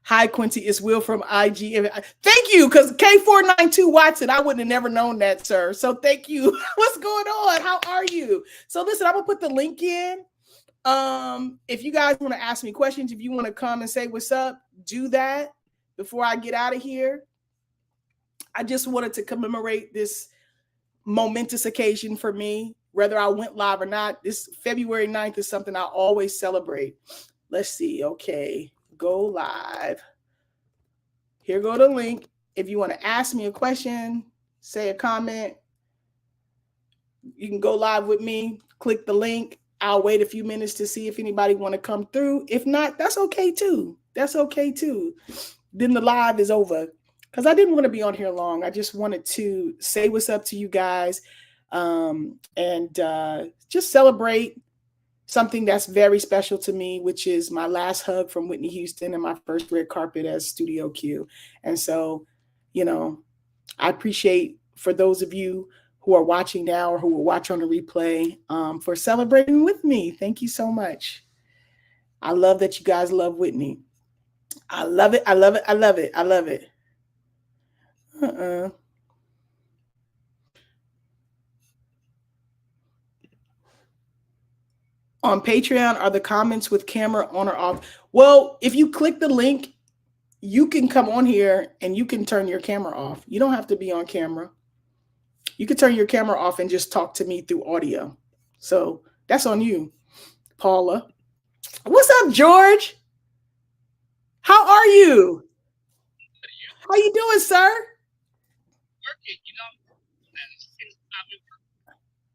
Hi, Quincy. It's Will from IG. Thank you, because K492 Watson, I wouldn't have never known that, sir. So thank you. What's going on? How are you? So listen, I'm going to put the link in. If you guys want to ask me questions, if you want to come and say what's up, do that before I get out of here. I just wanted to commemorate this momentous occasion for me, whether I went live or not. This February 9th is something I always celebrate. Let's see. Okay, go live. Here go the link. If you want to ask me a question, say a comment, you can go live with me. Click the link. I'll wait a few minutes to see if anybody want to come through. If not, that's okay too. That's okay too. Then the live is over. Because I didn't want to be on here long. I just wanted to say what's up to you guys and just celebrate something that's very special to me, which is my last hug from Whitney Houston and my first red carpet as Studio Q. And so, you know, I appreciate for those of you who are watching now or who will watch on the replay for celebrating with me. Thank you so much. I love that you guys love Whitney. I love it. I love it. I love it. I love it. On Patreon, are the comments with camera on or off? Well, if you click the link, you can come on here and you can turn your camera off. You don't have to be on camera. You can turn your camera off and just talk to me through audio. So that's on you, Paula. What's up, George? How are you? How you doing, sir?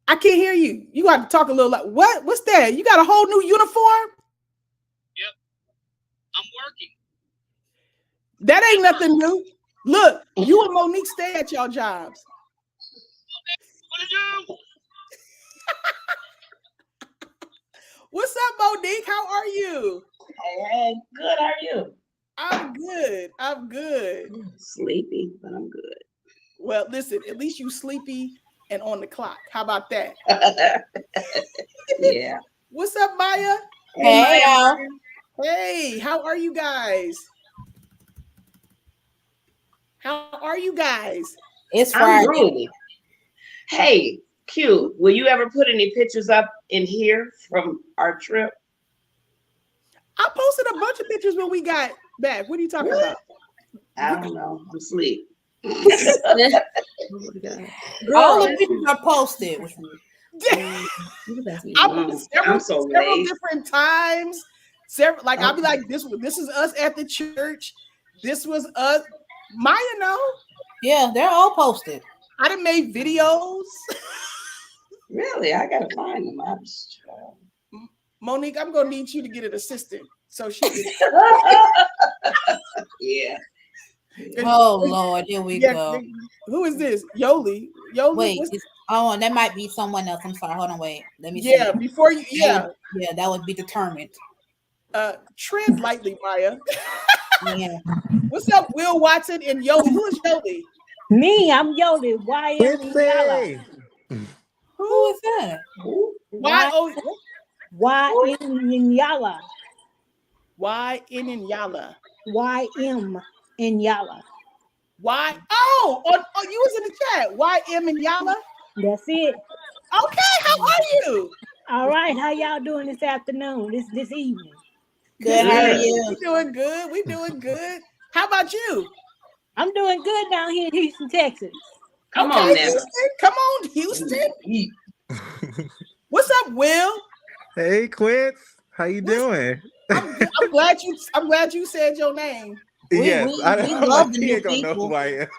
I can't hear you. You got to talk a little like what? What's that? You got a whole new uniform? Yep. I'm working. That ain't nothing new. Look, you and Monique stay at y'all jobs. What to do? What's up, Monique? How are you? Hey, good. How are you? I'm good. I'm good. Sleepy, but I'm good. Well, listen, at least you sleepy and on the clock. How about that? Yeah. What's up, Maya? Hey, y'all. Hey, how are you guys? How are you guys? It's Friday. Hey, Q, will you ever put any pictures up in here from our trip? I posted a bunch of pictures when we got back. What are you talking about? I don't know. I'm asleep. All the pictures are posted. I'm several different times. Like I'll be like, this is us at the church. This was us. Maya, no. Yeah, they're all posted. I done made videos. Really? I gotta find them. I'm just Monique, I'm gonna need you to get an assistant so she can. Yeah. Oh Lord, here we go. Who is this? Yoli. Wait, Oh, and that might be someone else. I'm sorry. Hold on, wait. Let me see. Yeah, before you, yeah. Yeah, that would be determined. Tread lightly, Maya. Yeah. What's up, Will Watson and Yoli? Who is Yoli? Me, I'm Yoli. YM Yala. Who is that? YM Yala. YN in Yala. YM in Yala. Why? Oh, you was in the chat. YM and Yala. That's it. Okay, how are you? All right, how y'all doing this afternoon? This evening? Good. How are you? We doing good. We doing good. How about you? I'm doing good down here in Houston, Texas. Come on, now. Houston. Come on, Houston. What's up, Will? Hey, Quince. How you doing? I'm glad you said your name. Yes, we love the new people. Know who I am.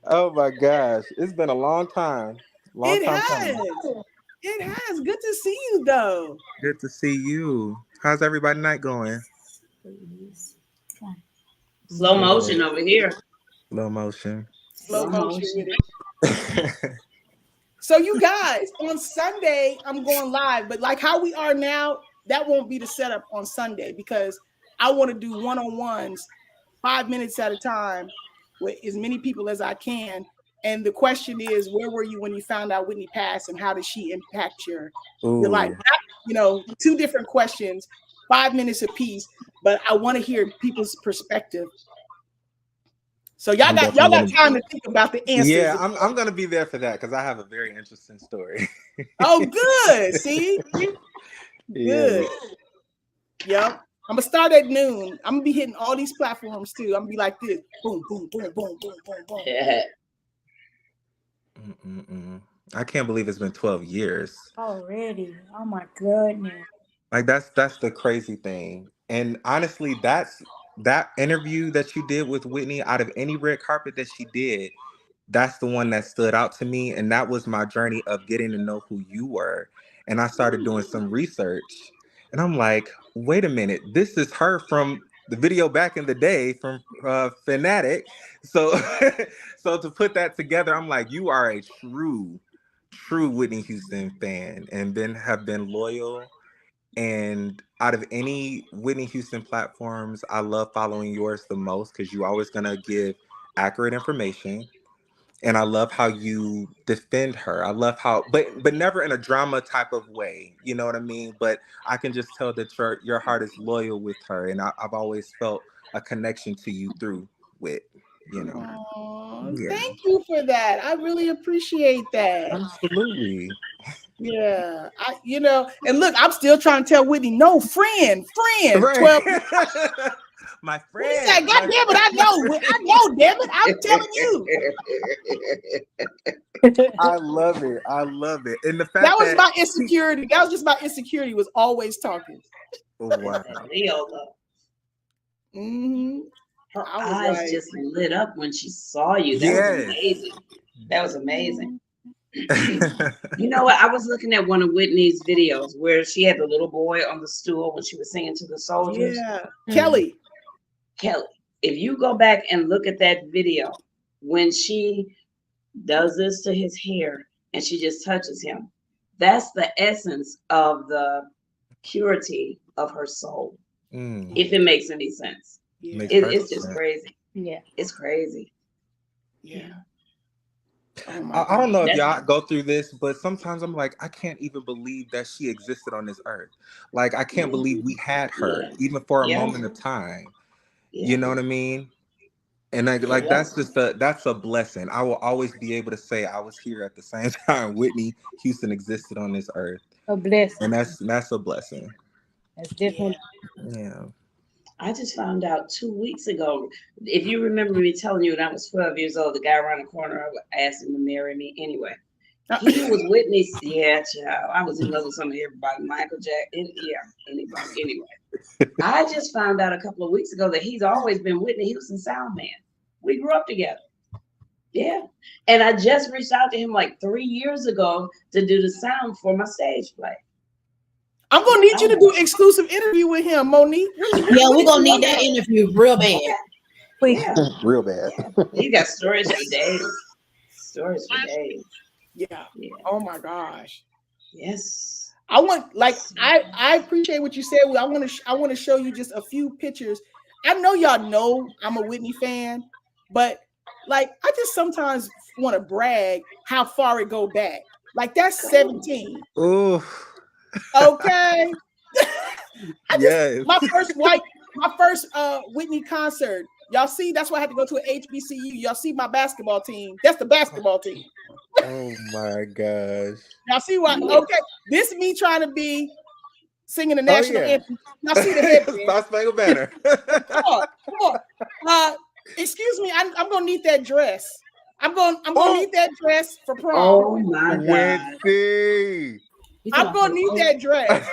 Oh my gosh, it's been a long time. It has. Good to see you, though. Good to see you. How's everybody night going? Slow motion over here. Slow motion. So you guys, on Sunday, I'm going live, but like how we are now, that won't be the setup on Sunday because I want to do one-on-ones 5 minutes at a time with as many people as I can. And the question is, where were you when you found out Whitney passed, and how did she impact your life? You know, 2 different questions, 5 minutes apiece, but I want to hear people's perspective. So y'all got time to think about the answers. Yeah, I'm gonna be there for that because I have a very interesting story. Oh, good. See, Yeah. good. Yep. I'm gonna start at noon. I'm gonna be hitting all these platforms too. I'm gonna be like this: boom, boom, boom, boom, boom, boom, boom. Yeah. I can't believe it's been 12 years. Already. Oh my goodness. Like that's the crazy thing. And honestly, that interview that you did with Whitney, out of any red carpet that she did, that's the one that stood out to me. And that was my journey of getting to know who you were. And I started doing some research. And I'm like, wait a minute, this is her from the video back in the day from Fanatic. So to put that together, I'm like, you are a true Whitney Houston fan, and then have been loyal. And out of any Whitney Houston platforms, I love following yours the most because you're always gonna give accurate information. And I love how you defend her. I love how, but never in a drama type of way. You know what I mean? But I can just tell that your heart is loyal with her, and I've always felt a connection to you through Whit. You know. Aww, thank you for that. I really appreciate that. Absolutely. Yeah, and look, I'm still trying to tell Whitney, no, friend, right. 12. My friend. God damn it, I know, damn it, I'm telling you. I love it. And the fact that was my insecurity. That was just my insecurity, was always talking. Oh, wow. Mm-hmm. Her eyes just lit up when she saw you. That was amazing. That was amazing. You know what? I was looking at one of Whitney's videos where she had the little boy on the stool when she was singing to the soldiers. Yeah. Kelly. If you go back and look at that video, when she does this to his hair and she just touches him, that's the essence of the purity of her soul. If it makes any sense. It's just crazy. Yeah. It's crazy. Yeah. I don't know if y'all go through this, but sometimes I'm like, I can't even believe that she existed on this earth. Like, I can't believe we had her, even for a moment of time. You know what I mean? And that's a blessing. I will always be able to say I was here at the same time Whitney Houston existed on this earth. A blessing. And that's a blessing. That's different. Yeah. I just found out 2 weeks ago. If you remember me telling you when I was 12 years old, the guy around the corner, I asked him to marry me anyway. He was Whitney's. Yeah, child. I was in love with some of everybody. Michael Jackson. Anybody. Anyway, I just found out a couple of weeks ago that he's always been Whitney Houston's sound man. We grew up together. Yeah. And I just reached out to him like 3 years ago to do the sound for my stage play. I'm gonna need you to do an exclusive interview with him, Monique. Yeah, we're gonna need that interview real bad. Yeah. Real bad. He got stories for days. stories for days. Yeah. Yeah. Oh my gosh. Yes. I want, like, I appreciate what you said. I want to show you just a few pictures. I know y'all know I'm a Whitney fan, but like I just sometimes want to brag how far it go back. Like that's 17. Ooh. Okay. Yes. My first Whitney concert. Y'all see, that's why I had to go to an HBCU. Y'all see my basketball team. That's the basketball team. Oh my gosh. Y'all see what? Okay, this is me trying to be singing the national anthem. Y'all see the headband? Star Spangled Banner. Come on. Excuse me. I'm gonna need that dress. I'm gonna need that dress for prom. Oh my God. Whitney. I'm gonna need that dress.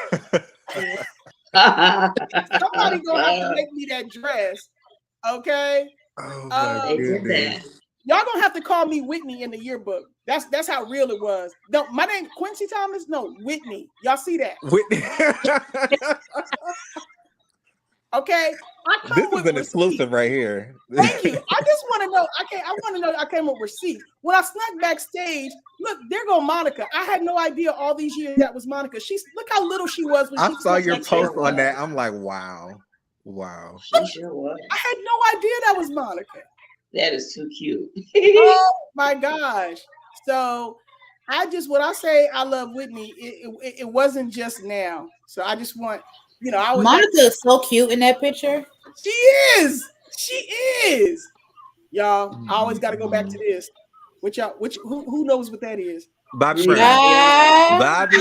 Somebody gonna have to make me that dress. Okay. Oh my goodness. Y'all gonna have to call me Whitney in the yearbook. That's how real it was. No, my name Quincy Thomas. No, Whitney. Y'all see that? Whitney. Okay. This is an exclusive right here. Thank you. I just want to know. I want to know. I came with receipts. When I snuck backstage, look, there go Monica. I had no idea all these years that was Monica. Look how little she was when I she saw your post on that. I'm like, wow. She sure was. I had no idea that was Monica. That is too cute. Oh my gosh. So when I say I love Whitney, it wasn't just now. So I just want, Monica is so cute in that picture. She is. Y'all, I always got to go back to this. Who knows what that is? Bobby Brown. Bobby.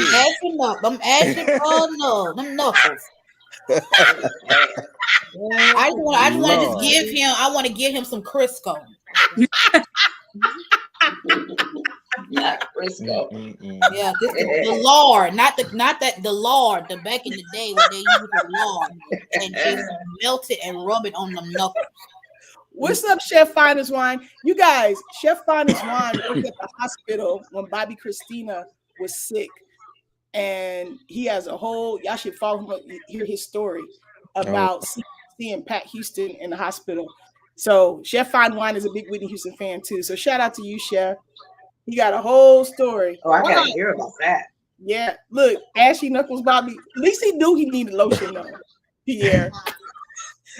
I'm asking them knuckles. I want to give him some Crisco. Not Crisco. Yeah, the lard, not the lard. The back in the day when they used the lard and just melt it and rub it on them knuckles. What's up, Chef Finest Wine? You guys, Chef Finest Wine worked at the hospital when Bobby Christina was sick, and he has a whole. Y'all should follow him up, hear his story about seeing Pat Houston in the hospital. So Chef Fine Wine is a big Whitney Houston fan too. So shout out to you, Chef. He got a whole story. Oh, I gotta hear about that. Yeah, look, ashy knuckles, Bobby. At least he knew he needed lotion though. Pierre,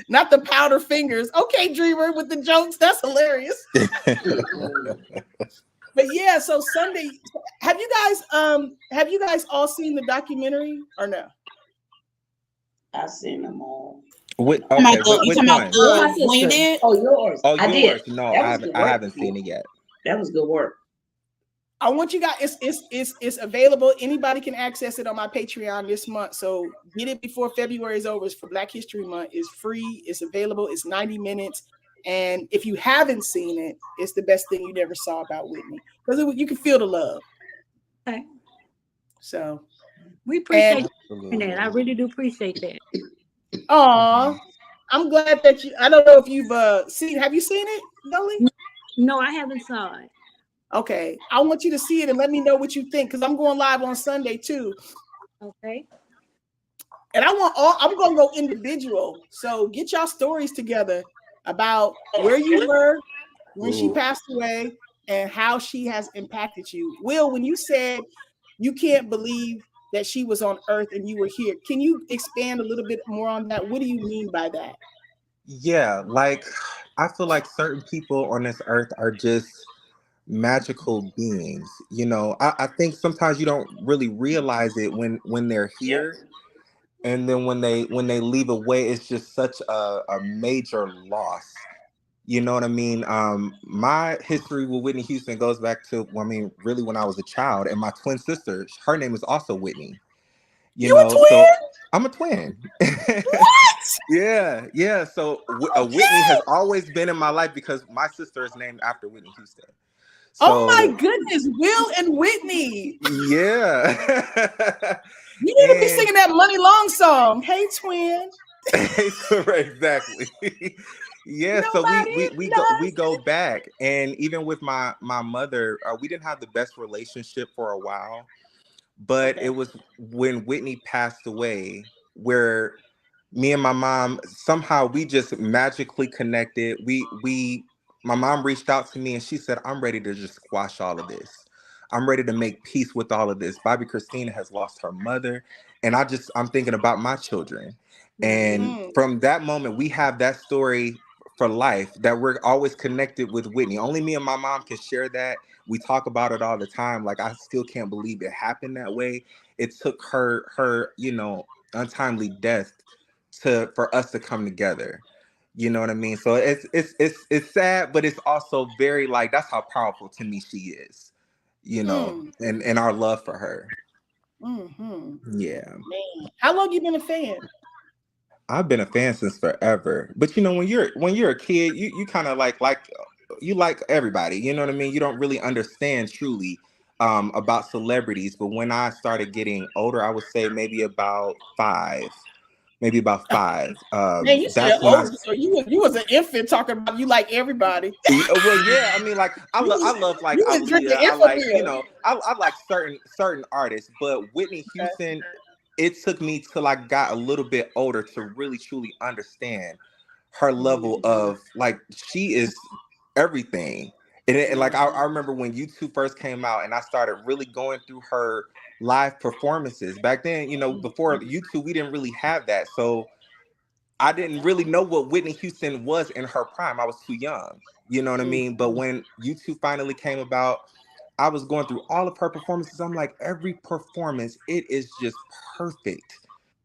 not the powder fingers. Okay, Dreamer with the jokes. That's hilarious. But yeah, so Sunday, have you guys all seen the documentary or no? I've seen them all. Which one? When you did? Oh, yours. Oh, I yours. did. No, I haven't seen it yet. That was good work. I want you guys. It's available. Anybody can access it on my Patreon this month. So get it before February is over. It's for Black History Month. It's free. It's available. It's 90 minutes. And if you haven't seen it, it's the best thing you never saw about Whitney because you can feel the love. Okay. So we appreciate that. I really do appreciate that. Aw, I'm glad that you. I don't know if you've seen. Have you seen it, Dolly? No, I haven't saw it. Okay, I want you to see it and let me know what you think because I'm going live on Sunday too. Okay. And I'm gonna go individual. So get y'all stories together about where you were when she passed away and how she has impacted you. Will, when you said you can't believe that she was on Earth and you were here, can you expand a little bit more on that? What do you mean by that? Yeah, like I feel like certain people on this earth are just magical beings. I think sometimes you don't really realize it when they're here. And then when they leave away, it's just such a major loss. You know what I mean? My history with Whitney Houston goes back to, really when I was a child. And my twin sister, her name is also Whitney. You know, a twin? so I'm a twin. What? Yeah. So Whitney has always been in my life because my sister is named after Whitney Houston. So, oh my goodness, Will and Whitney. Yeah. You need to be singing that Money Long song. Hey, twin. Exactly. Yeah, Nobody so we go back, and even with my mother, we didn't have the best relationship for a while, but it was when Whitney passed away where me and my mom somehow we just magically connected. We My mom reached out to me and she said, I'm ready to just squash all of this. I'm ready to make peace with all of this. Bobby Christina has lost her mother. And I'm thinking about my children. And from that moment, we have that story for life, that we're always connected with Whitney. Only me and my mom can share that. We talk about it all the time. Like, I still can't believe it happened that way. It took her, untimely death for us to come together. You know what I mean? So it's sad, but it's also very, like, that's how powerful to me she is, and our love for her. Yeah. Man. How long you been a fan? I've been a fan since forever. But when you're a kid, you kind of like you like everybody. You know what I mean? You don't really understand truly about celebrities. But when I started getting older, I would say maybe about five. Man, you said That's when old, so you was an infant talking about you like everybody. Well, yeah, I mean, like, I love like Aaliyah. I like, I like certain artists, but Whitney Houston, it took me till I got a little bit older to really truly understand her level of, like, she is everything. And like, I remember when U2 first came out and I started really going through her live performances. Back then, before U2, we didn't really have that. So I didn't really know what Whitney Houston was in her prime. I was too young. You know what I mean? But when U2 finally came about, I was going through all of her performances. I'm like, every performance, it is just perfect.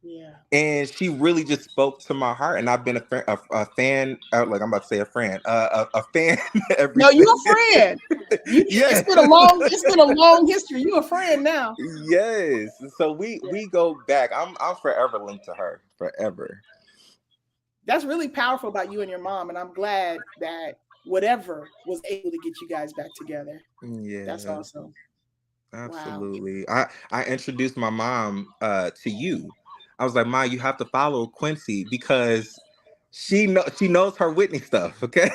Yeah. And she really just spoke to my heart. And I've been a fan, like, I'm about to say a friend, a fan. No, you're a friend. It's been a long history. You're a friend now. Yes. So we go back. I'm forever linked to her. Forever. That's really powerful about you and your mom. And I'm glad that whatever was able to get you guys back together. Yeah. That's awesome. Absolutely. Wow. I introduced my mom to you. I was like, Ma, you have to follow Quincy because she knows her Whitney stuff. Okay.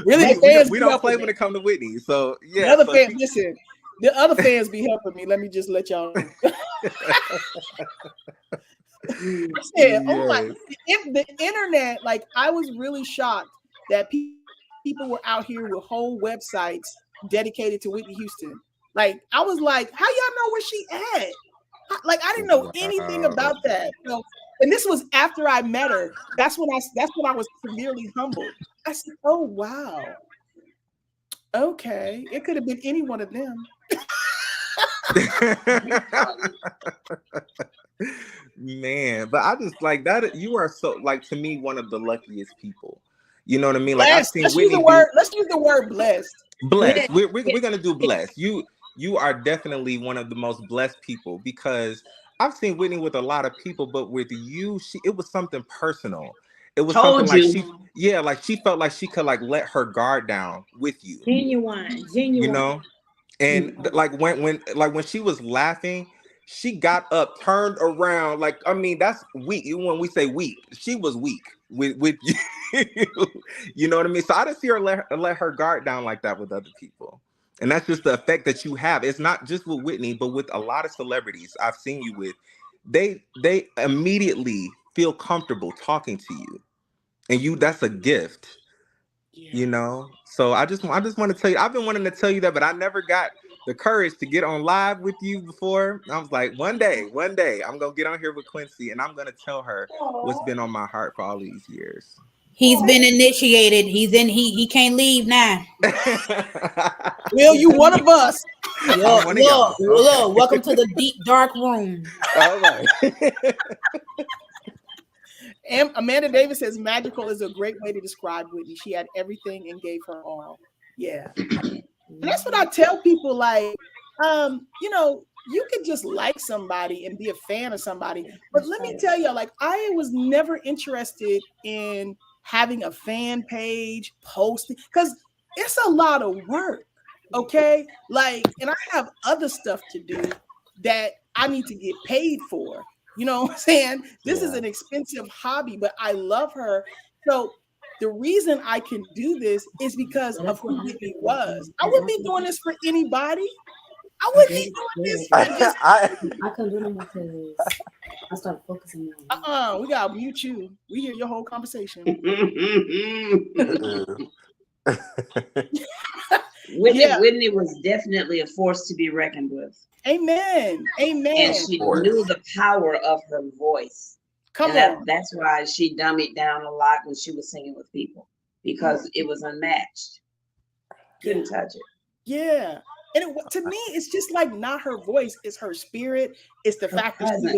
Really, we don't play when it comes to Whitney. So yeah. Listen, the other fans be helping me. Let me just let y'all know. I said, oh my, the internet, like, I was really shocked that people were out here with whole websites dedicated to Whitney Houston. Like, I was like, how y'all know where she at? Like, I didn't know anything about that. So, and this was after I met her. That's when I was severely humbled. I said, oh wow. Okay. It could have been any one of them. Man, but I just like that. You are so, like, to me, one of the luckiest people. You know what I mean? Blessed. Like, I've seen let's Whitney. Let's use the word blessed. Blessed. We're gonna do blessed. You are definitely one of the most blessed people, because I've seen Whitney with a lot of people, but with you, it was something personal. It was something like she felt like she could, like, let her guard down with you. Genuine. You know? And like when she was laughing, she got up, turned around. Like, I mean, that's weak. When we say weak, she was weak with you. You know what I mean? So I didn't see her let her guard down like that with other people. And that's just the effect that you have. It's not just with Whitney, but with a lot of celebrities I've seen you with. They immediately feel comfortable talking to you. And that's a gift. So I just want to tell you, I've been wanting to tell you that, but I never got the courage to get on live with you before. I was like, one day I'm gonna get on here with Quincy and I'm gonna tell her what's been on my heart for all these years. He's been initiated. He can't leave now. Will, you one of us? Look, welcome to the deep dark room. All right. And Amanda Davis says magical is a great way to describe Whitney. She had everything and gave her all. Yeah. And that's what I tell people, like, you could just like somebody and be a fan of somebody. But let me tell you, like, I was never interested in having a fan page, posting, because it's a lot of work. Okay. Like, and I have other stuff to do that I need to get paid for. You know what I'm saying? This is an expensive hobby, but I love her. So the reason I can do this is because of who Whitney was. I wouldn't be doing this for anybody. I wouldn't be doing this for just... I couldn't do no more I started focusing on we gotta mute you. We hear your whole conversation. Whitney was definitely a force to be reckoned with. Amen. Amen. And she knew the power of her voice. Come on. That's why she dummied down a lot when she was singing with people, because it was unmatched. Couldn't touch it. Yeah. And to me, it's just like not her voice, it's her spirit. It's the fact that she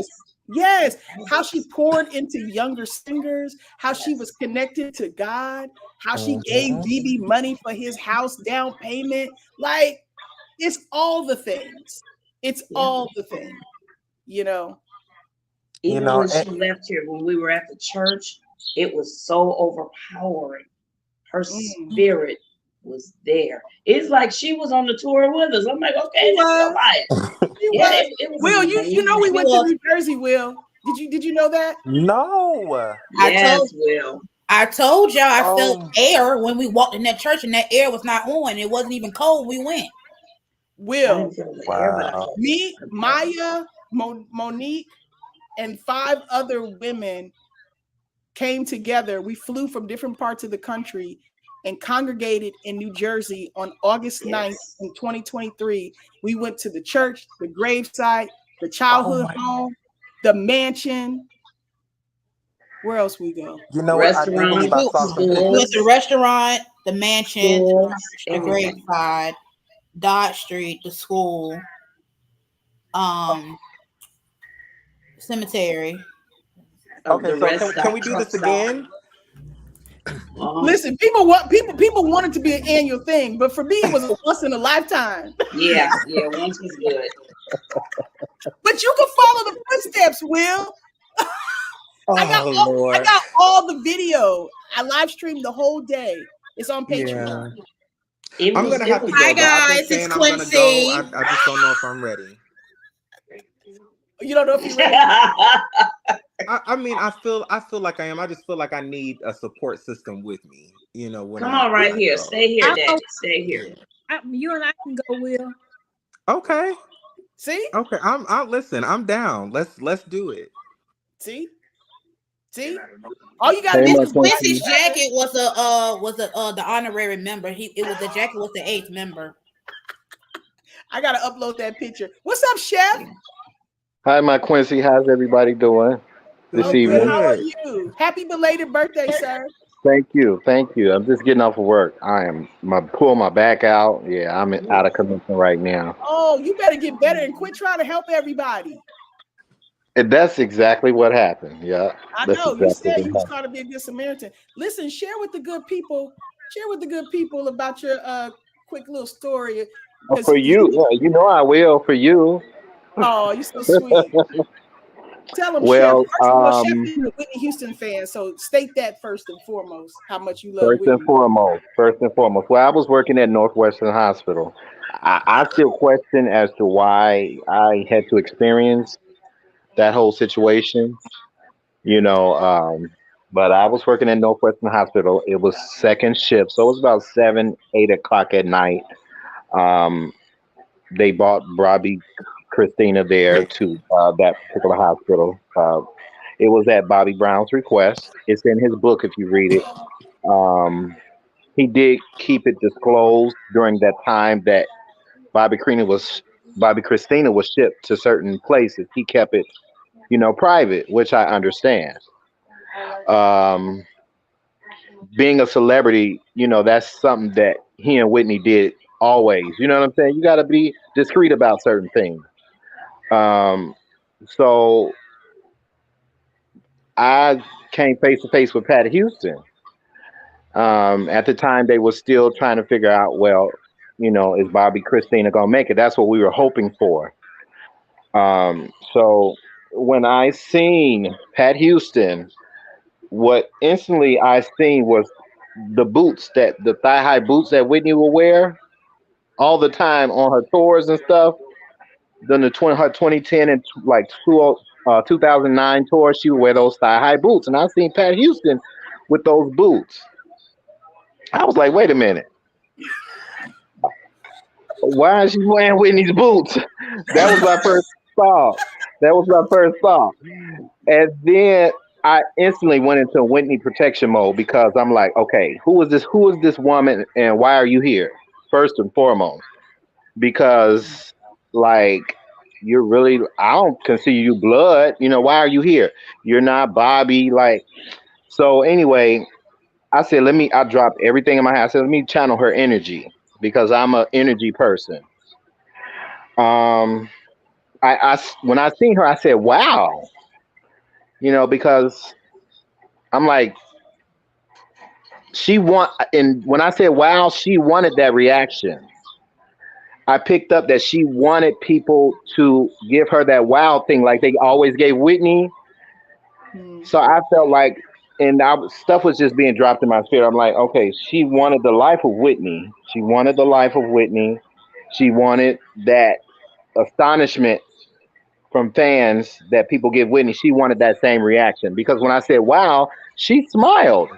was, how she poured into younger singers, how she was connected to God, how she gave BB money for his house down payment. Like, it's all the things. It's all the things, you know. Even when she left here, when we were at the church, it was so overpowering. Her spirit was there. It's like she was on the tour with us. I'm like, okay, this is your life. It was Will, you know we went to New Jersey, Will. Did you know that? No. Will. I told y'all I felt air when we walked in that church, and that air was not on. It wasn't even cold. We went. Will, Wow. me, Maya, Monique, and 5 other women came together. We flew from different parts of the country and congregated in New Jersey on August 9th in 2023. We went to the church, the gravesite, the childhood home, the mansion. Where else we go? You know what? I do believe I saw some We went pictures. to the restaurant, the mansion, the graveside, Dodge Street, the school, cemetery. Okay, so can we do this again? Listen, people want it to be an annual thing, but for me, it was a once in a lifetime. Yeah, once was good. But you can follow the footsteps, Will. I got all the video. I live streamed the whole day. It's on Patreon. I'm gonna have to go. Hi guys, it's Quincy. I just don't know if I'm ready. You don't know if you're ready. I mean, I feel like I am. I just feel like I need a support system with me. You know, when Come on, right here. Stay here, Daddy. Stay here. You and I can go, Will. Okay. See? Okay. I'm listen. I'm down. Let's do it. See? All you gotta do is Quincy's jacket was the honorary member. The jacket was the 8th member. I gotta upload that picture. What's up, Chef? Hi, my Quincy. How's everybody doing this evening? How are you? Happy belated birthday, sir. Thank you. I'm just getting off of work. Pulling my back out. Yeah, I'm out of commission right now. Oh, you better get better and quit trying to help everybody. And that's exactly what happened. Yeah. I know. You said you was trying to be a good Samaritan. Listen, share with the good people about your quick little story. For you, you know I will. For you. Oh, you're so sweet. Tell them, well, Chef. First of all, Chef is a Whitney Houston fan, so state that first and foremost, how much you love Whitney. First and foremost. Well, I was working at Northwestern Hospital. I still question as to why I had to experience that whole situation, but I was working at Northwestern Hospital. It was second shift, so it was about 7-8 o'clock at night. They brought Bobby Christina there to that particular hospital. It was at Bobby Brown's request. It's in his book if you read it. He did keep it disclosed during that time that Bobby Christina was shipped to certain places. He kept it, private, which I understand. Being a celebrity, that's something that he and Whitney did always. You know what I'm saying? You got to be discreet about certain things. So I came face to face with Pat Houston. At the time, they were still trying to figure out, is Bobby Christina going to make it? That's what we were hoping for. So when I seen Pat Houston, what instantly I seen was the thigh-high boots that Whitney will wear all the time on her tours and stuff. Then her 2010 and 2009 tour, she would wear those thigh-high boots. And I seen Pat Houston with those boots. I was like, wait a minute. Why is she wearing Whitney's boots? That was my first thought. That was my first thought. And then I instantly went into Whitney protection mode because I'm like, okay, who is this? Who is this woman, and why are you here? First and foremost, because like you're really, I don't consider you blood. You know, why are you here? You're not Bobby. Like, so anyway, I said, let me. I dropped everything in my house. I said, let me channel her energy because I'm an energy person. Um, when I seen her, I said, wow. You know, because I'm like, she want, and when I said wow, she wanted that reaction. I picked up that she wanted people to give her that wow thing, like they always gave Whitney. So I felt like, and stuff was just being dropped in my spirit. I'm like, okay, she wanted the life of Whitney. She wanted the life of Whitney. She wanted that astonishment from fans that people give Whitney. She wanted that same reaction because when I said wow, she smiled.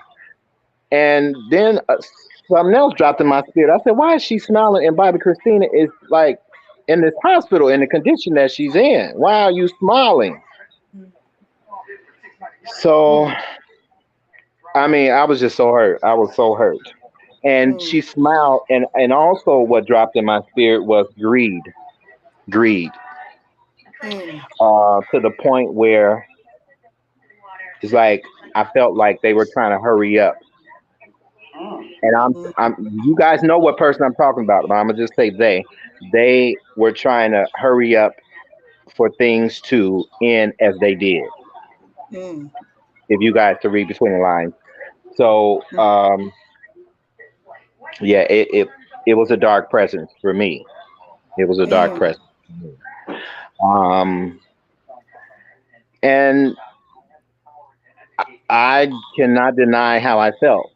And then something else dropped in my spirit. I said, why is she smiling? And Bobby Christina is like in this hospital in the condition that she's in. Why are you smiling? So, I mean, I was just so hurt. I was so hurt. And she smiled. And also, what dropped in my spirit was greed. Greed. To the point where it's like I felt like they were trying to hurry up. And you guys know what person I'm talking about, but I'm gonna just say they were trying to hurry up for things to end as they did. If you guys to read between the lines, so yeah, it was a dark presence for me. It was a dark presence. Um, and I cannot deny how I felt.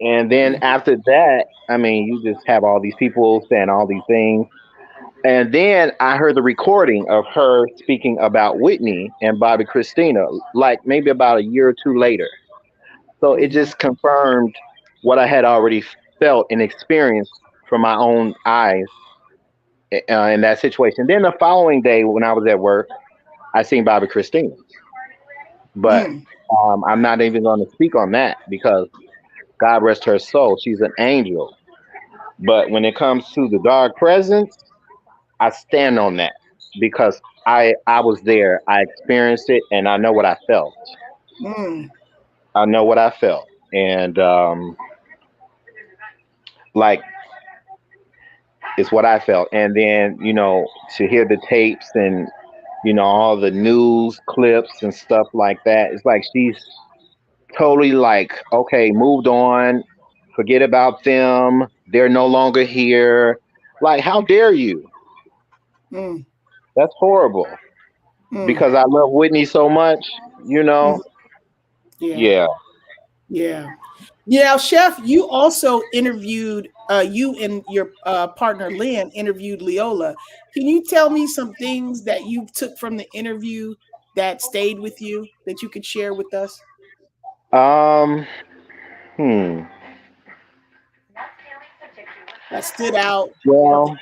And then after that, I mean, you just have all these people saying all these things. And then I heard the recording of her speaking about Whitney and Bobby Christina, like maybe about a year or two later. So it just confirmed what I had already felt and experienced from my own eyes in that situation. Then the following day, when I was at work, I seen Bobby Christina. But I'm not even going to speak on that because God rest her soul. She's an angel. But when it comes to the dark presence, I stand on that because I was there. I experienced it, and I know what I felt. I know what I felt, and like it's what I felt. And then to hear the tapes and all the news clips and stuff like that, it's like she's totally like, okay, moved on, forget about them. They're no longer here. Like, how dare you? That's horrible. Because I love Whitney so much, Yeah. Now, Chef, you also interviewed, you and your partner Lynn interviewed Leola. Can you tell me some things that you took from the interview that stayed with you that you could share with us? Hmm. That stood out. Well,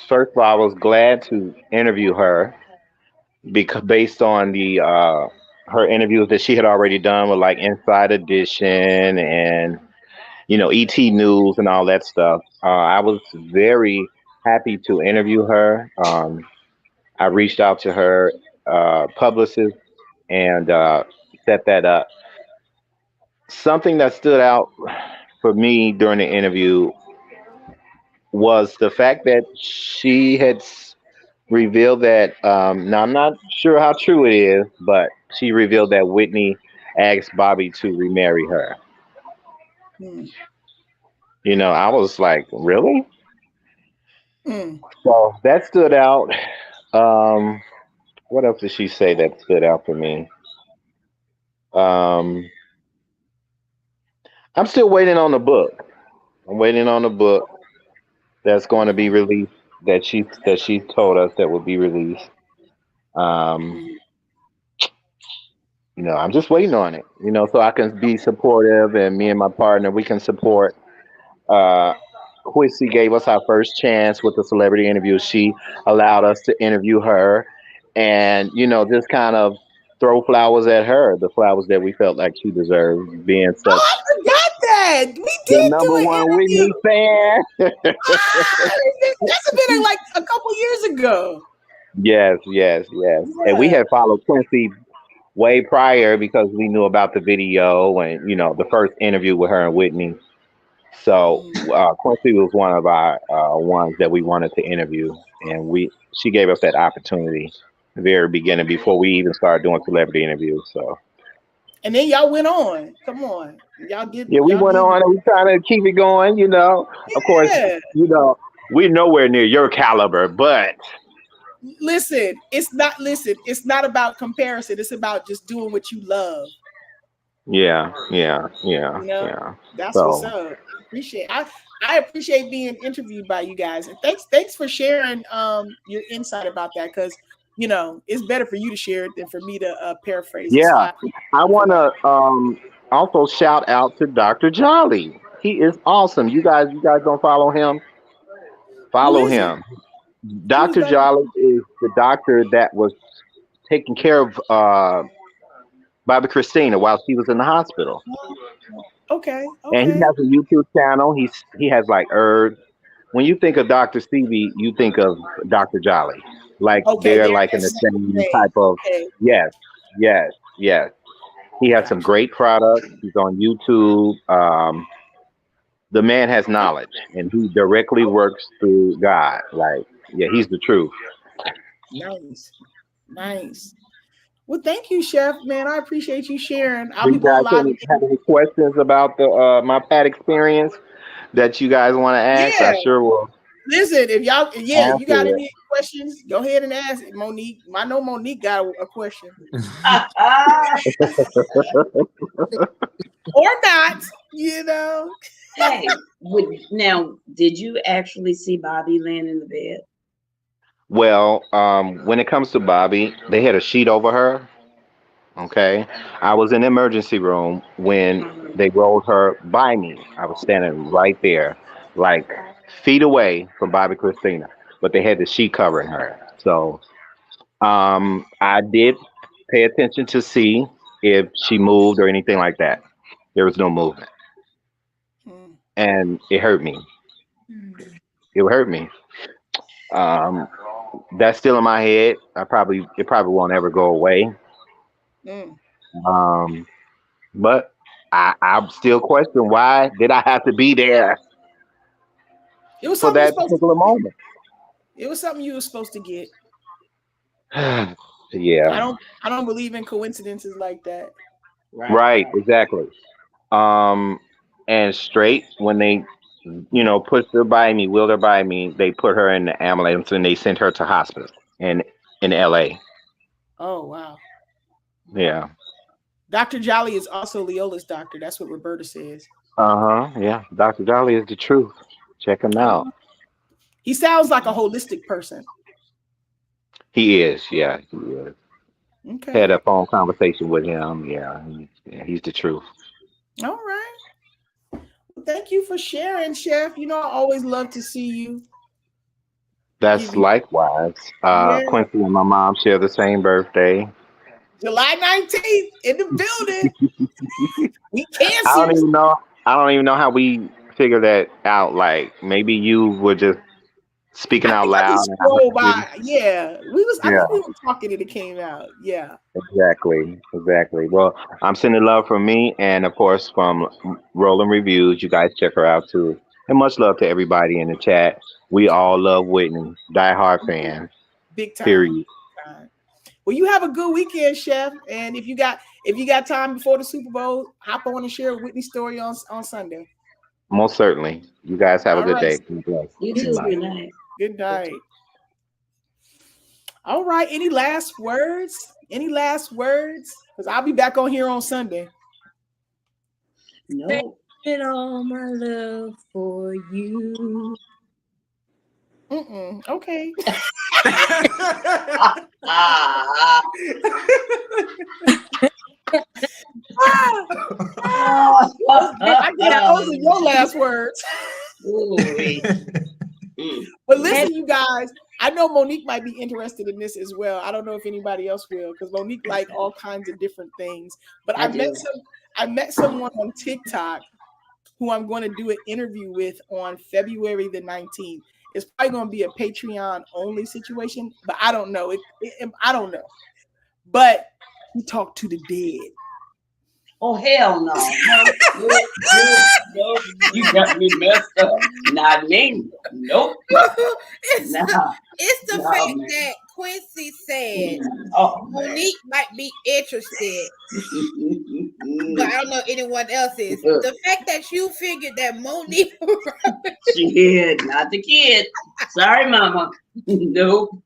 first of all, I was glad to interview her because based on the her interviews that she had already done with like Inside Edition and ET News and all that stuff. I was very happy to interview her. I reached out to her publicist and set that up. Something that stood out for me during the interview was the fact that she had revealed that. Now I'm not sure how true it is, but she revealed that Whitney asked Bobby to remarry her. I was like, really? So that stood out. What else did she say that stood out for me? Um, I'm still waiting on the book. I'm waiting on the book that's going to be released. That she told us that will be released. Um, I'm just waiting on it. So I can be supportive, and me and my partner we can support Quincy gave us our first chance with the celebrity interview. She allowed us to interview her, and just kind of throw flowers at her, the flowers that we felt like she deserved, being Oh, such I forgot that. We the did do number an one interview. Whitney fan. That's been like a couple years ago. Yes, yes, yes. And we Yeah. had followed Quincy way prior because we knew about the video and the first interview with her and Whitney. So Quincy was one of our ones that we wanted to interview, and she gave us that opportunity at the very beginning before we even started doing celebrity interviews. So And then y'all went on. Come on, y'all did. yeah, we Y'all went did. on and we trying to keep it going. Of course, Yeah. we're nowhere near your caliber, but Listen, it's not about comparison. It's about just doing what you love. yeah. That's what's So up. I appreciate being interviewed by you guys, and thanks for sharing your insight about that, because it's better for you to share it than for me to paraphrase it. So yeah, I want to also shout out to Dr. Jolly. He is awesome. You guys don't follow him? Follow him. Dr. Jolly is the doctor that was taking care of Bobby Christina while she was in the hospital. Okay. And he has a YouTube channel. He has like herbs. When you think of Dr. Stevie, you think of Dr. Jolly. Like they're like in the same type of yes. He has some great products. He's on YouTube. The man has knowledge, and he directly works through God. Like, yeah, he's the truth. Nice. Well, thank you, Chef. Man, I appreciate you sharing. I'll Do be you going guys live. have any questions about the my Pat experience that you guys want to ask? Yeah. I sure will. Listen, if y'all, you got Answer any questions, go ahead and ask it, Monique. I know Monique got a question. Or not, Hey, now, did you actually see Bobby laying in the bed? Well, when it comes to Bobby, they had a sheet over her. Okay, I was in the emergency room when they rolled her by me. I was standing right there, like feet away from Bobby Christina, but they had the sheet covering her. So I did pay attention to see if she moved or anything like that. There was no movement, and it hurt me. It hurt me. Um, that's still in my head. It probably won't ever go away. But I still question, why did I have to be there It was for something that particular moment? It was something you were supposed to get. Yeah. I don't believe in coincidences like that. Right. Exactly. And straight when they, pushed her by me, wheeled her by me, they put her in the ambulance and they sent her to hospital in LA. Oh wow. Yeah. Dr. Jolly is also Leola's doctor. That's what Roberta says. Yeah. Dr. Jolly is the truth. Check him out. He sounds like a holistic person. He is. Yeah, he is. Okay. Had a phone conversation with him. Yeah, he's the truth. All right. Well, thank you for sharing, Chef. I always love to see you. That's likewise. Quincy and my mom share the same birthday. July 19th in the building. We cancer. I don't even know how we figure that out. Like, maybe you were just speaking out loud. Scroll by. Yeah. I think we were talking and it came out. Yeah. Exactly. Well, I'm sending love from me and of course from Rolling Reviews. You guys check her out too. And much love to everybody in the chat. We all love Whitney. Die-hard fans. Big time. Period. Well, you have a good weekend, Chef. And if you got time before the Super Bowl, hop on and share a Whitney story on Sunday. Most certainly. You guys have a good day. You too. Good night. Good night. All right. Any last words? Because I'll be back on here on Sunday. No. It all my love for you. Okay. I guess those are your last words. But listen, you guys, I know Monique might be interested in this as well. I don't know if anybody else will, because Monique like all kinds of different things. But I met someone on TikTok who I'm going to do an interview with on February the 19th. It's probably going to be a Patreon only situation, but I don't know. I don't know. But he talked to the dead. Oh, hell no. No. You got me messed up. Not me. Nope. It's the fact that Quincy said Monique might be interested, but I don't know anyone else is. The fact that you figured that Monique Shit, not the kid. Sorry, mama. Nope.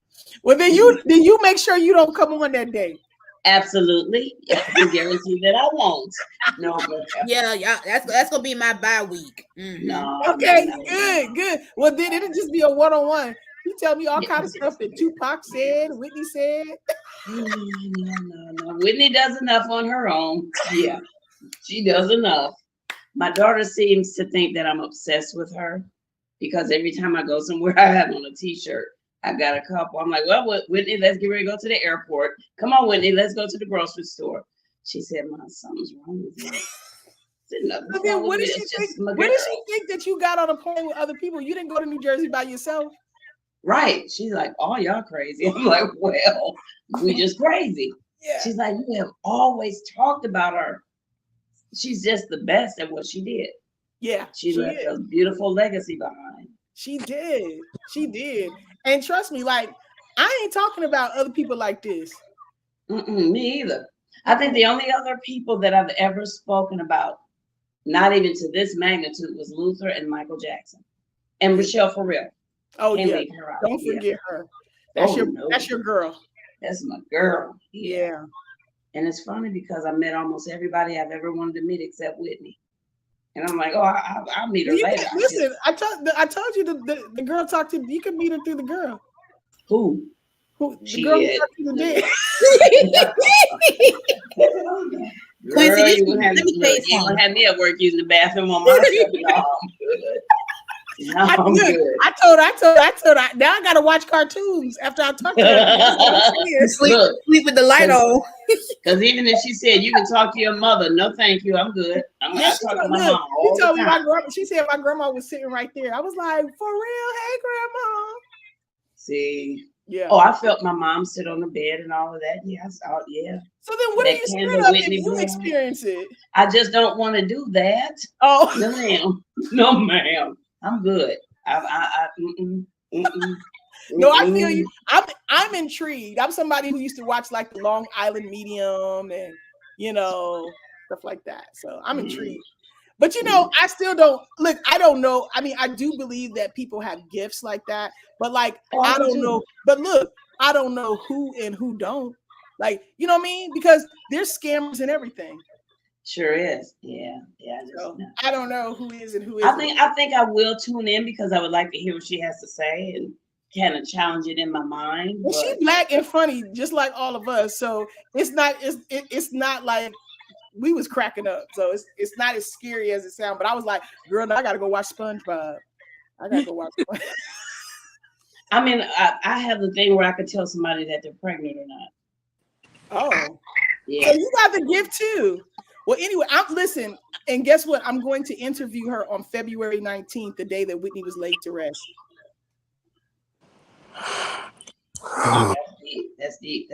Well, then you make sure you don't come on that day. Absolutely. I can guarantee that I won't. No. Yeah. That's gonna be my bye week. Mm-hmm. No. Okay, good. Well, then it'll just be a one-on-one. You tell me all kind of stuff that Tupac said, Whitney said. No. Whitney does enough on her own. Yeah, she does enough. My daughter seems to think that I'm obsessed with her because every time I go somewhere, I have on a T-shirt. I got a couple. I'm like, well, Whitney, let's get ready to go to the airport. Come on, Whitney, let's go to the grocery store. She said, Mom, something's wrong with me. What did she think that you got on a plane with other people? You didn't go to New Jersey by yourself. Right. She's like, oh, y'all crazy. I'm like, well, we just crazy. Yeah. She's like, you have always talked about her. She's just the best at what she did. Yeah. She left a beautiful legacy behind. She did. And trust me, like, I ain't talking about other people like this. Me either. I think the only other people that I've ever spoken about, not even to this magnitude, was Luther and Michael Jackson. And Michelle for real. Oh, yeah. Don't forget her. That's your girl. That's my girl. Yeah. And it's funny because I met almost everybody I've ever wanted to meet except Whitney. And I'm like, oh, I'll meet her later. Listen, I told you the girl talked to you. Can meet her through the girl. Who? The girl who talked to the dead. Quincy, you gonna have me at work using the bathroom on my stuff. No, I'm good. I told her. Now I gotta watch cartoons after I talk to her. Sleep with the light on. Because even if she said you can talk to your mother, no, thank you, I'm good. I'm gonna talk to my mom. She told me she said my grandma was sitting right there. I was like, for real? Hey, grandma. See. Yeah. Oh, I felt my mom sit on the bed and all of that. Yes. Oh, yeah. So then, what are you scared of if you experience it? I just don't want to do that. Oh, no, ma'am. No, ma'am. I'm good. No, I feel you. I'm intrigued. I'm somebody who used to watch like the Long Island Medium and stuff like that. So I'm intrigued. But I still don't look. I don't know. I mean, I do believe that people have gifts like that, but like I don't know. But look, I don't know who and who don't. Like, you know what I mean? Because there's scammers and everything. Sure is. Yeah. I don't know who is and who isn't. I think I will tune in because I would like to hear what she has to say and kind of challenge it in my mind. Well, she's black and funny, just like all of us. So it's not like we was cracking up. So it's not as scary as it sounds. But I was like, girl, I gotta go watch SpongeBob. I gotta go watch SpongeBob. I mean, I have the thing where I could tell somebody that they're pregnant or not. Oh. Yeah. So you got the gift too. Well, anyway, listen, and guess what? I'm going to interview her on February 19th, the day that Whitney was laid to rest. That's deep.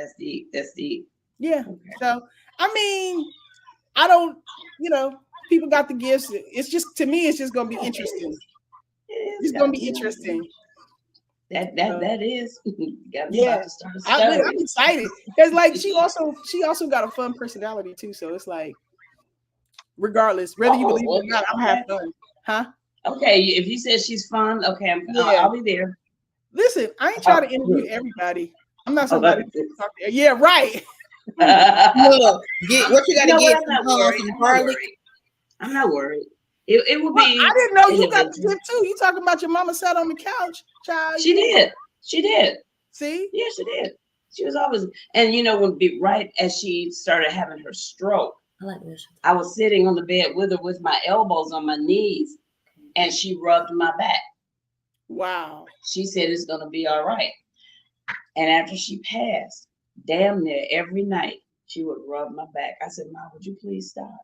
Yeah. Okay. So, I mean, I don't, people got the gifts. It's just, to me, it's just going to be interesting. It's going to be interesting. That is. Yeah. I'm excited because, like, she also got a fun personality too. So it's like, regardless, whether you believe it or not, I'm having fun, huh? Okay, if you said she's fun, okay, I'll be there. Listen, I ain't trying to interview everybody. I'm not somebody to talk to. Yeah, right. Look, what you got to get some garlic. I'm not worried. It would be. I didn't know you got the gift too. You talking about your mama sat on the couch, child? She did. See? Yeah, she did. She was always, and would be right as she started having her stroke. I was sitting on the bed with her with my elbows on my knees, and she rubbed my back. Wow. She said it's gonna be all right. And after she passed, damn near every night she would rub my back. I said, Mom, would you please stop?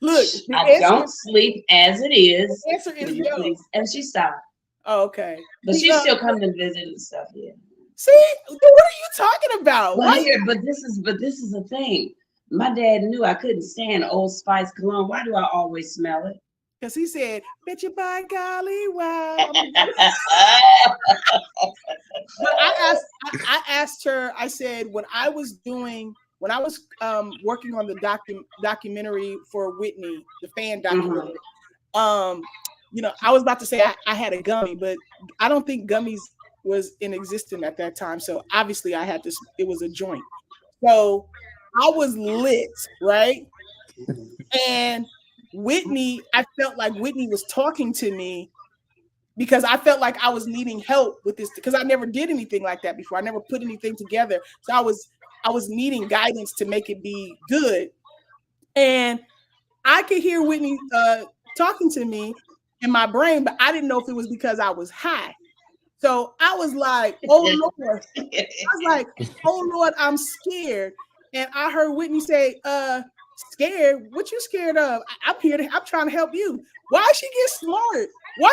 Look, I don't sleep as it is. The answer is no. Please? And she stopped. Oh, okay. But she still comes to visit and stuff. Yeah. See, what are you talking about? Well, but this is the thing. My dad knew I couldn't stand Old Spice cologne. Why do I always smell it? Because he said, "Bet you by golly, wow." But I asked her. I said, when I was working on the documentary for Whitney, the fan documentary. You know, I was about to say I had a gummy, but I don't think gummies was in existence at that time. So obviously it was a joint. So I was lit, right? And Whitney, I felt like Whitney was talking to me because I felt like I was needing help with this because I never did anything like that before. I never put anything together. So I was needing guidance to make it be good. And I could hear Whitney talking to me in my brain, but I didn't know if it was because I was high. So I was like, oh Lord. Oh Lord, I'm scared. And I heard Whitney say, scared? What you scared of? I'm trying to help you. Why she get smart?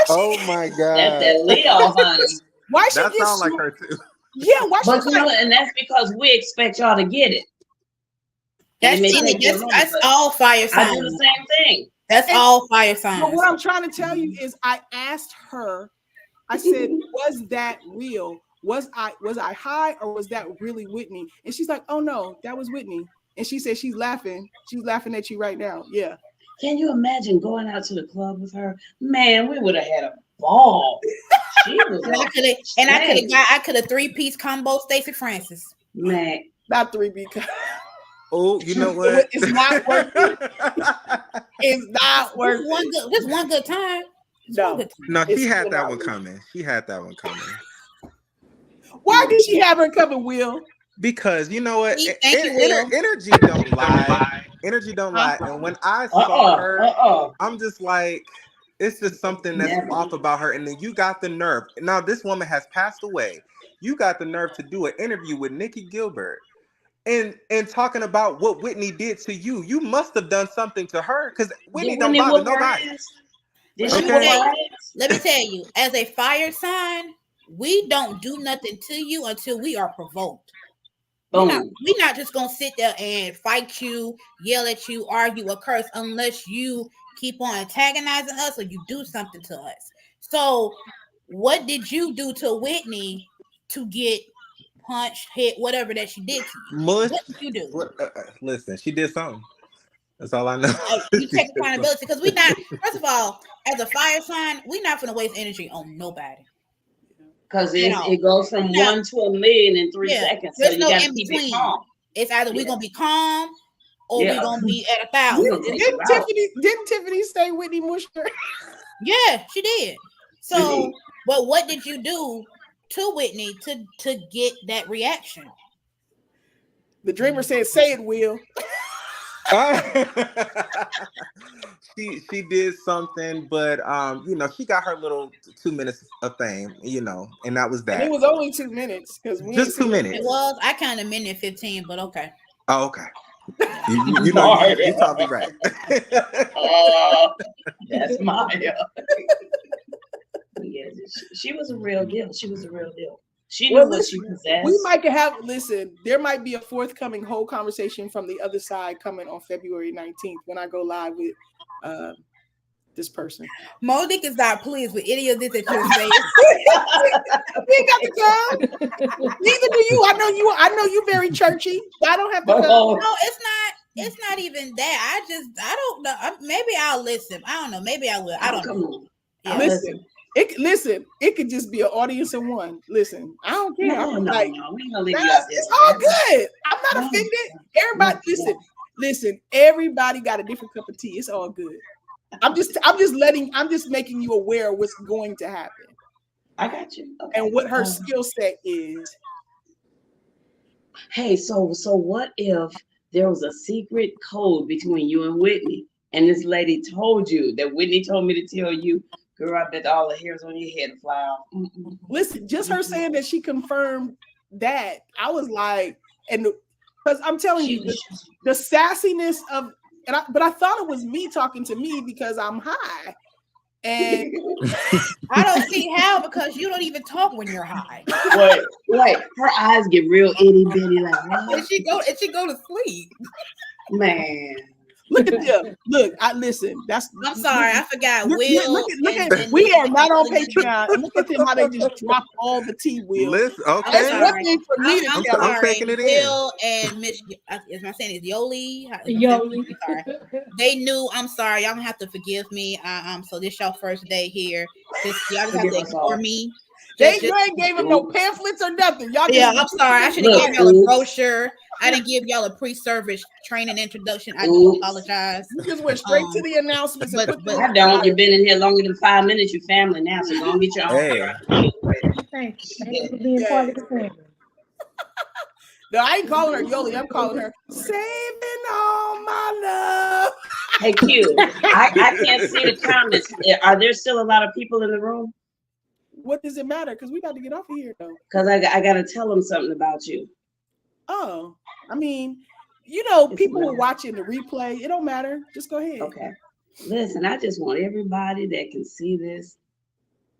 Oh my God. That's that Leo, honey. Why she that get sounds smart? like her too. Yeah, why she and that's because we expect y'all to get it. That's all fire signs. I do the same thing. That's all fire signs. But what I'm trying to tell you is I asked her, I said, was that real? Was I high or was that really Whitney? And she's like, oh no, that was Whitney. And she said she's laughing. She's laughing at you right now. Yeah. Can you imagine going out to the club with her? Man, we would have had a ball. She was I could have 3-piece combo Stacey Francis. Man, not 3-piece. Oh, you know what? It's not worth it. It's not worth it. Just one good time. No, she had that one coming. Why did she have her coming, Will? Because you know what? Energy don't lie. Energy don't lie. And when I saw her, I'm just like, it's just something that's off about her. And then you got the nerve. Now this woman has passed away. You got the nerve to do an interview with Nikki Gilbert and talking about what Whitney did to you. You must have done something to her because Whitney don't bother nobody. Let me tell you, as a fire sign, we don't do nothing to you until we are provoked. We're not just gonna sit there and fight you, yell at you, argue, or curse unless you keep on antagonizing us or you do something to us. So, what did you do to Whitney to get punched, hit, whatever that she did to you? What did you do? Listen, she did something. That's all I know. You take accountability because we not. First of all, as a fire sign, we're not gonna waste energy on nobody. Because it goes from 1 to 1,000,000 in 3 seconds. So you gotta keep it calm. It's either we're gonna be calm or we're gonna be at 1,000. Didn't Tiffany say Whitney mushed her? Yeah, she did. So, but what did you do to Whitney to get that reaction? The dreamer said, "Say it, Will." She did something, but you know, she got her little 2 minutes of fame, you know, and that was that. And it was only 2 minutes because just 2 minutes. It was. I kind of minute 15, but okay. Oh, okay. You know, you probably right. That's Maya. Yeah, she was a real deal. She knew what she possessed. We might have, there might be a forthcoming whole conversation from the other side coming on February 19th when I go live with this person. Monique is not pleased with any of this that you're saying. We ain't got the time. Neither do you. I know you very churchy. I don't have to come. No, it's not even that. I don't know. Maybe I'll listen. I don't know. Maybe I will. I don't know. Yeah. Listen, it could just be an audience of one. Listen, I don't care. No, we gonna leave you out there. It's all good. I'm not offended. Everybody, listen. Everybody got a different cup of tea. It's all good. I'm just making you aware of what's going to happen. I got you. Okay. And what her skill set is. Hey, so what if there was a secret code between you and Whitney, and this lady told you that Whitney told me to tell you, girl, I bet all the hairs on your head fly off. Listen, just her saying that she confirmed that, I was like, and because I'm telling you, the sassiness of, but I thought it was me talking to me because I'm high. And I don't see how, because you don't even talk when you're high. Wait, her eyes get real itty bitty, like what? And she go to sleep. Man. Look at them. Look, listen. I'm sorry, I forgot. Look at we are not on Patreon. And look at them how they just drop all the tea. Will. Listen, okay. That's one thing for me. I'm taking it in. Will and Miss, is my saying is Yoli? Sorry. They knew. I'm sorry. Y'all don't have to forgive me. So this y'all first day here. Y'all just have to ignore me. You ain't gave him no pamphlets or nothing. Y'all I'm sorry. I should have given y'all a brochure. I didn't give y'all a pre-service training introduction. I do apologize. You just went straight to the announcements. But I don't. You've been in here longer than 5 minutes. You're family now, so go and get your own. Thank you for being part of the family. No, I ain't calling her Yoli. I'm calling her saving all my love. Hey, Q, I can't see the comments. Are there still a lot of people in the room? What does it matter? Because we got to get off of here, though. Because I got to tell them something about you. Oh, I mean, people who are watching the replay, it don't matter. Just go ahead. Okay. Listen, I just want everybody that can see this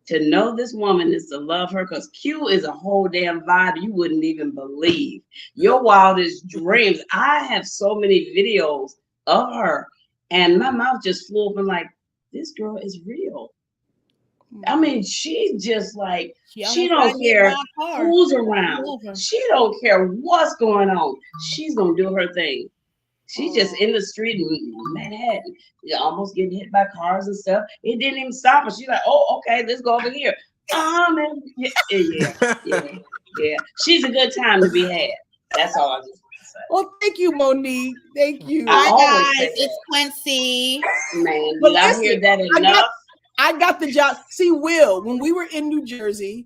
to know this woman is to love her, because Q is a whole damn vibe you wouldn't even believe. Your wildest dreams. I have so many videos of her, and my mouth just flew open like, this girl is real. I mean, she's just like, she don't care who's around. She don't care what's going on. She's gonna do her thing. She's just in the street in Manhattan, almost getting hit by cars and stuff. It didn't even stop her. She's like, oh, okay, let's go over here. Man. Yeah. She's a good time to be had. That's all I just want to say. Well, thank you, Monique. Thank you. Hi, guys. It's Quincy. Man, did I hear that enough? I got the job. See, Will, when we were in New Jersey,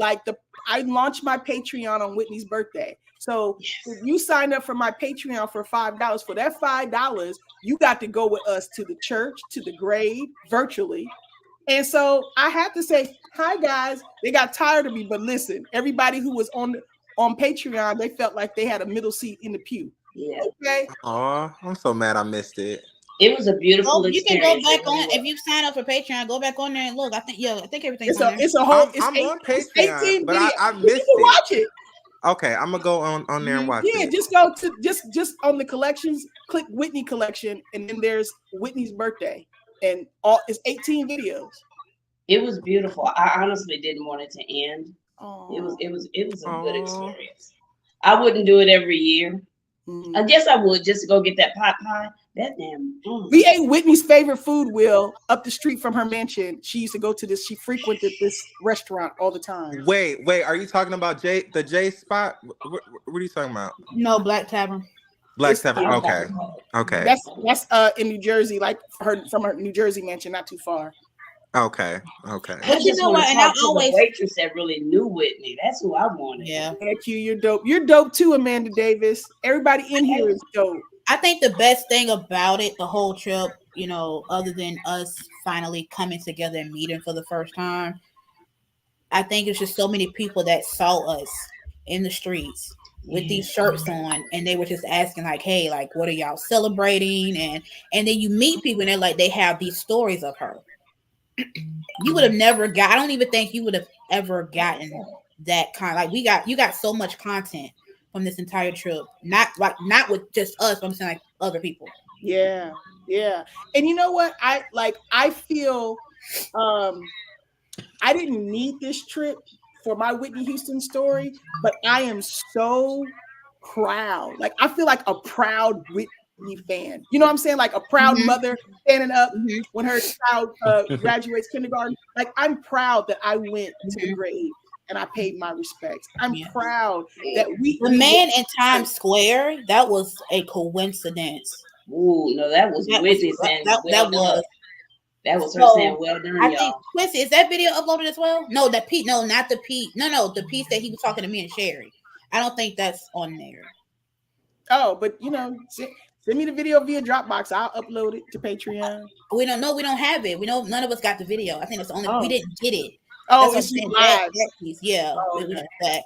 I launched my Patreon on Whitney's birthday. So if you signed up for my Patreon for $5, for that $5, you got to go with us to the church, to the grave, virtually. And so I had to say, hi, guys. They got tired of me. But listen, everybody who was on Patreon, they felt like they had a middle seat in the pew. Yeah. Okay. Oh, I'm so mad I missed it. It was a beautiful experience. You can go back on if you sign up for Patreon. Go back on there and look. I think everything's on there. It's a whole. I'm on Patreon, but I missed it. You can watch it. Okay, I'm gonna go on there and watch it. Yeah, just go to just on the collections. Click Whitney collection, and then there's Whitney's birthday, and it's 18 videos. It was beautiful. I honestly didn't want it to end. It was a good experience. I wouldn't do it every year. I guess I would, just to go get that pot pie. That damn. We ate Whitney's favorite food, Will, up the street from her mansion. She used to go to this. She frequented this restaurant all the time. Wait. Are you talking about the J spot? What are you talking about? No, Black Tavern. Black Tavern. Okay. That's in New Jersey, like from her New Jersey mansion, not too far. Okay. But you know what? And I always the waitress that really knew Whitney. That's who I wanted. Yeah. Thank you. You're dope. You're dope too, Amanda Davis. Everybody in here is dope. I think the best thing about it, the whole trip, other than us finally coming together and meeting for the first time, I think it's just so many people that saw us in the streets with these shirts on, and they were just asking like, hey, like, what are y'all celebrating? And then you meet people and they're like, they have these stories of her. You would have never I don't even think you would have ever gotten that kind. Like you got so much content from this entire trip. Not with just us, but I'm saying like other people. Yeah. And you know what? I feel I didn't need this trip for my Whitney Houston story, but I am so proud. Like I feel like a proud Whitney fan. You know what I'm saying? Like a proud mother standing up when her child graduates kindergarten. Like I'm proud that I went to the grave and I paid my respects. I'm proud that the man in Times Square, that was a coincidence. Ooh, no, that was Whitney saying that was her saying well done, I think Quincy, is that video uploaded as well? No, not the piece. No, the piece that he was talking to me and Sherry. I don't think that's on there. Oh, but Send me the video via Dropbox. I'll upload it to Patreon. We don't know. We don't have it. We know none of us got the video. I think that's the only we didn't get it. Oh, that's it's live. That piece. Yeah, oh, it was okay. that.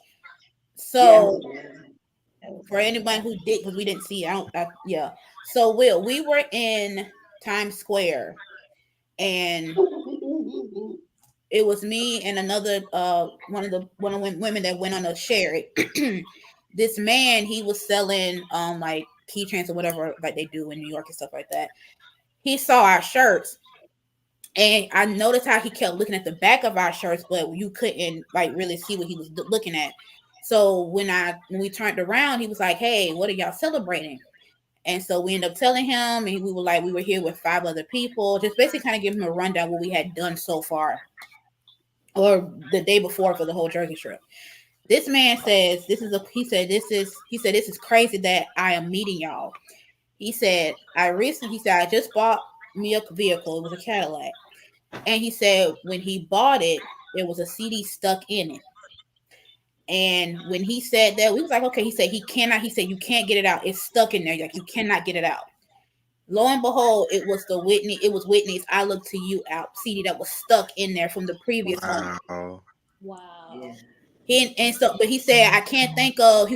So for anyone who did, because we didn't see it, yeah. So Will, we were in Times Square, and it was me and another one of the women that went on a share it. This man, he was selling like keychains or whatever like they do in New York and stuff like that. He saw our shirts, and I noticed how he kept looking at the back of our shirts, but you couldn't like really see what he was looking at. So when we turned around, he was like, "Hey, what are y'all celebrating?" And so we ended up telling him, and we were here with 5 other people, just basically kind of give him a rundown what we had done so far, or the day before for the whole Jersey trip. This man says, this is crazy that I am meeting y'all. He said, I just bought me a vehicle. It was a Cadillac. And he said, when he bought it, there was a CD stuck in it. And when he said that, we was like, okay. He said, you can't get it out. It's stuck in there. Like, you cannot get it out. Lo and behold, it was Whitney's I Look to You out CD that was stuck in there from the previous one. Wow. Yeah. But he said, I can't think of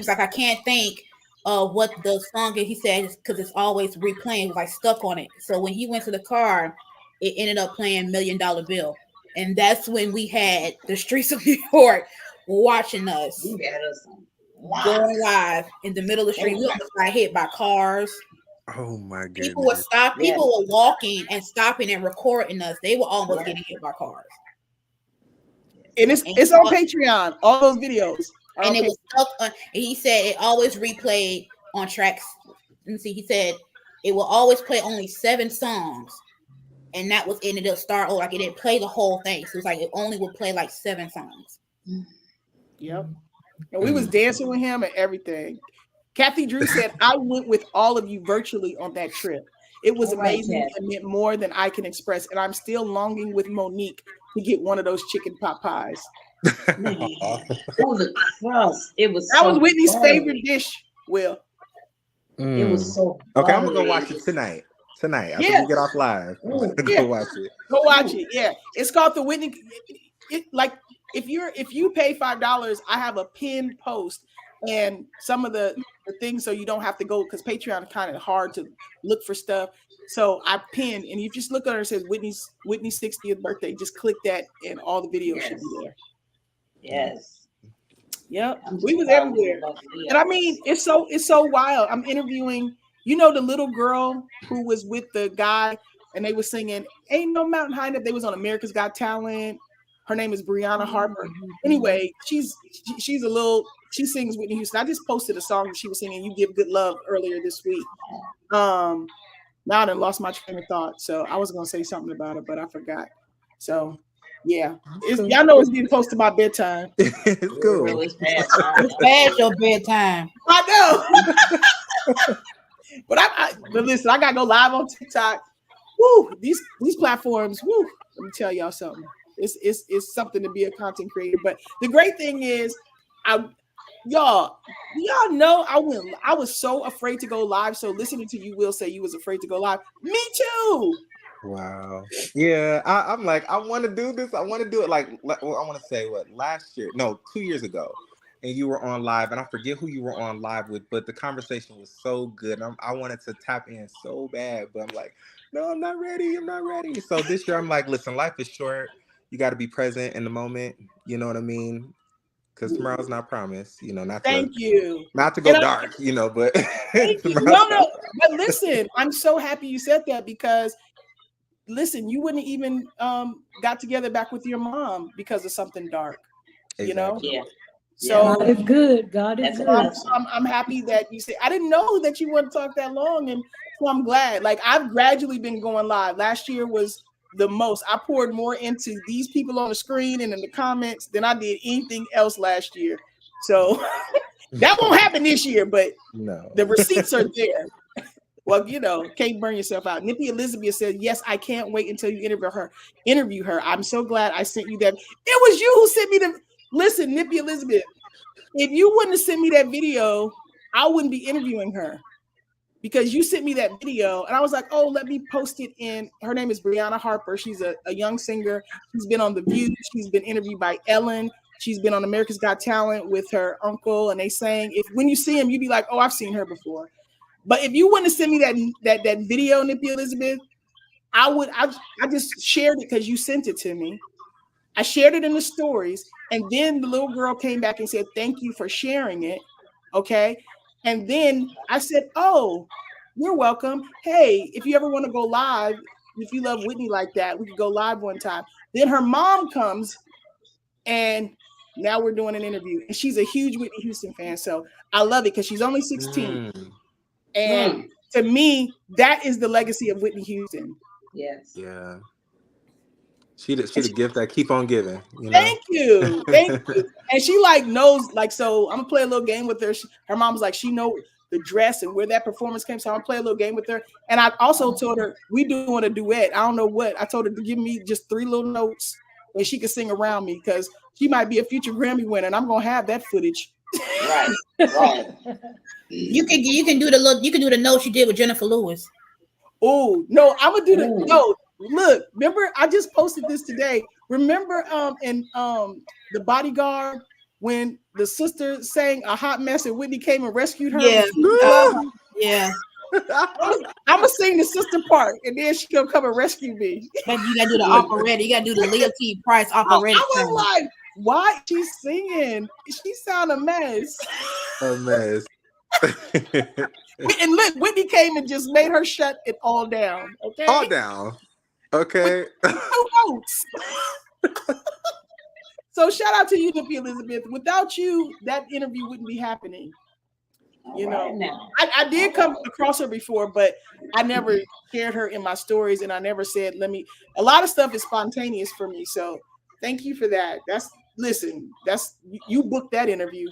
what the song is. He said, because it's always replaying, it was like stuck on it. So when he went to the car, it ended up playing $1 Million Bill. And that's when we had the streets of New York watching us. You got us going live in the middle of the street. We almost got hit by cars. Oh my goodness. People would stop. People were walking and stopping and recording us. They were almost getting hit by cars. And it's on Patreon. All those videos. And it was stuck on. And he said it always replayed on tracks. Let me see. He said it will always play only 7 songs, and that was ended up start. Oh, like it didn't play the whole thing. So it's like it only would play like 7 songs. Yep. And we was dancing with him and everything. Kathy Drew said, I went with all of you virtually on that trip. It was amazing and meant more than I can express. And I'm still longing with Monique to get one of those chicken pot pies. Oh, the crust. It was that was Whitney's favorite dish, Will. It was so okay, I'm gonna go watch it tonight. After we get off live. Go watch it. Go watch it. Yeah. It's called the Whitney. If you pay $5, I have a pinned post and some of the things so you don't have to go, because Patreon is kind of hard to look for stuff. So I pinned, and you just look at her, it says Whitney's 60th birthday. Just click that and all the videos should be there. Yes. Yep. We was everywhere. And I mean, it's so wild. I'm interviewing, the little girl who was with the guy and they were singing Ain't No Mountain High Enough. They was on America's Got Talent. Her name is Brianna Harper. Anyway, she sings Whitney Houston. I just posted a song that she was singing, You Give Good Love, earlier this week. Now I done lost my train of thought. So I was going to say something about it, but I forgot. So yeah, y'all know it's getting close to my bedtime. It's cool. It's past your bedtime. I know. But listen, I got to go live on TikTok. Woo, these platforms, woo, let me tell y'all something. It's something to be a content creator. But the great thing is, y'all know I was so afraid to go live. So listening to you, Will, say you was afraid to go live. Me too. Wow. Yeah, I'm like, I want to do this. I want to do it. I want to say last year? No, 2 years ago. And you were on live, and I forget who you were on live with, but the conversation was so good. And I wanted to tap in so bad, but I'm like, no, I'm not ready. So this year I'm like, listen, life is short. You got to be present in the moment. You know what I mean? Because tomorrow's not promised. Not to go dark. But no. But listen, I'm so happy you said that, because listen, you wouldn't even got together back with your mom because of something dark. Exactly. Yeah. So God is good. God is good. I'm happy that you say. I didn't know that you wouldn't talk that long, and so I'm glad. Like, I've gradually been going live. Last year was the most. I poured more into these people on the screen and in the comments than I did anything else last year. So that won't happen this year, but no, the receipts are there. Well, can't burn yourself out. Nippy Elizabeth said, yes, I can't wait until you interview her. I'm so glad I sent you that. It was you who sent me the. Listen, Nippy Elizabeth, if you wouldn't have sent me that video, I wouldn't be interviewing her. because you sent me that video and I was like, oh, let me post it in. Her name is Brianna Harper. She's a young singer. She's been on The View. She's been interviewed by Ellen. She's been on America's Got Talent with her uncle. And they sang, if when you see him, you'd be like, oh, I've seen her before. But if you want to send me that video, Nippy Elizabeth, I just shared it because you sent it to me. I shared it in the stories. And then the little girl came back and said, thank you for sharing it. Okay. And then I said, oh, you're welcome. Hey, if you ever want to go live, if you love Whitney like that, we could go live one time. Then her mom comes and now we're doing an interview. And she's a huge Whitney Houston fan. So I love it because she's only 16. And to me, that is the legacy of Whitney Houston. Yes. Yeah. She the gift that keep on giving. You know? Thank you. And she like knows, like, so I'm gonna play a little game with her. Her mom's like, she know the dress and where that performance came. So I'm gonna play a little game with her. And I also told her we doing a duet. I don't know what. I told her to give me just 3 little notes and she could sing around me because she might be a future Grammy winner and I'm gonna have that footage. Right. You can do the notes you did with Jennifer Lewis. Oh no, I'm gonna do the no. Look, remember I just posted this today. Remember in The Bodyguard when the sister sang A Hot Mess and Whitney came and rescued her? Yeah. I'm gonna sing the sister part and then she gonna come and rescue me. But you gotta do the operetta. You gotta do the Leah T. Price operetta. I was like, why she's singing? She sound a mess. A mess. And look, Whitney came and just made her shut it all down. Okay. All down. Okay. So shout out to you, Nippy Elizabeth. Without you, that interview wouldn't be happening. You know, I did come across her before, but I never shared her in my stories, and I never said, a lot of stuff is spontaneous for me. So thank you for that. Listen, you booked that interview.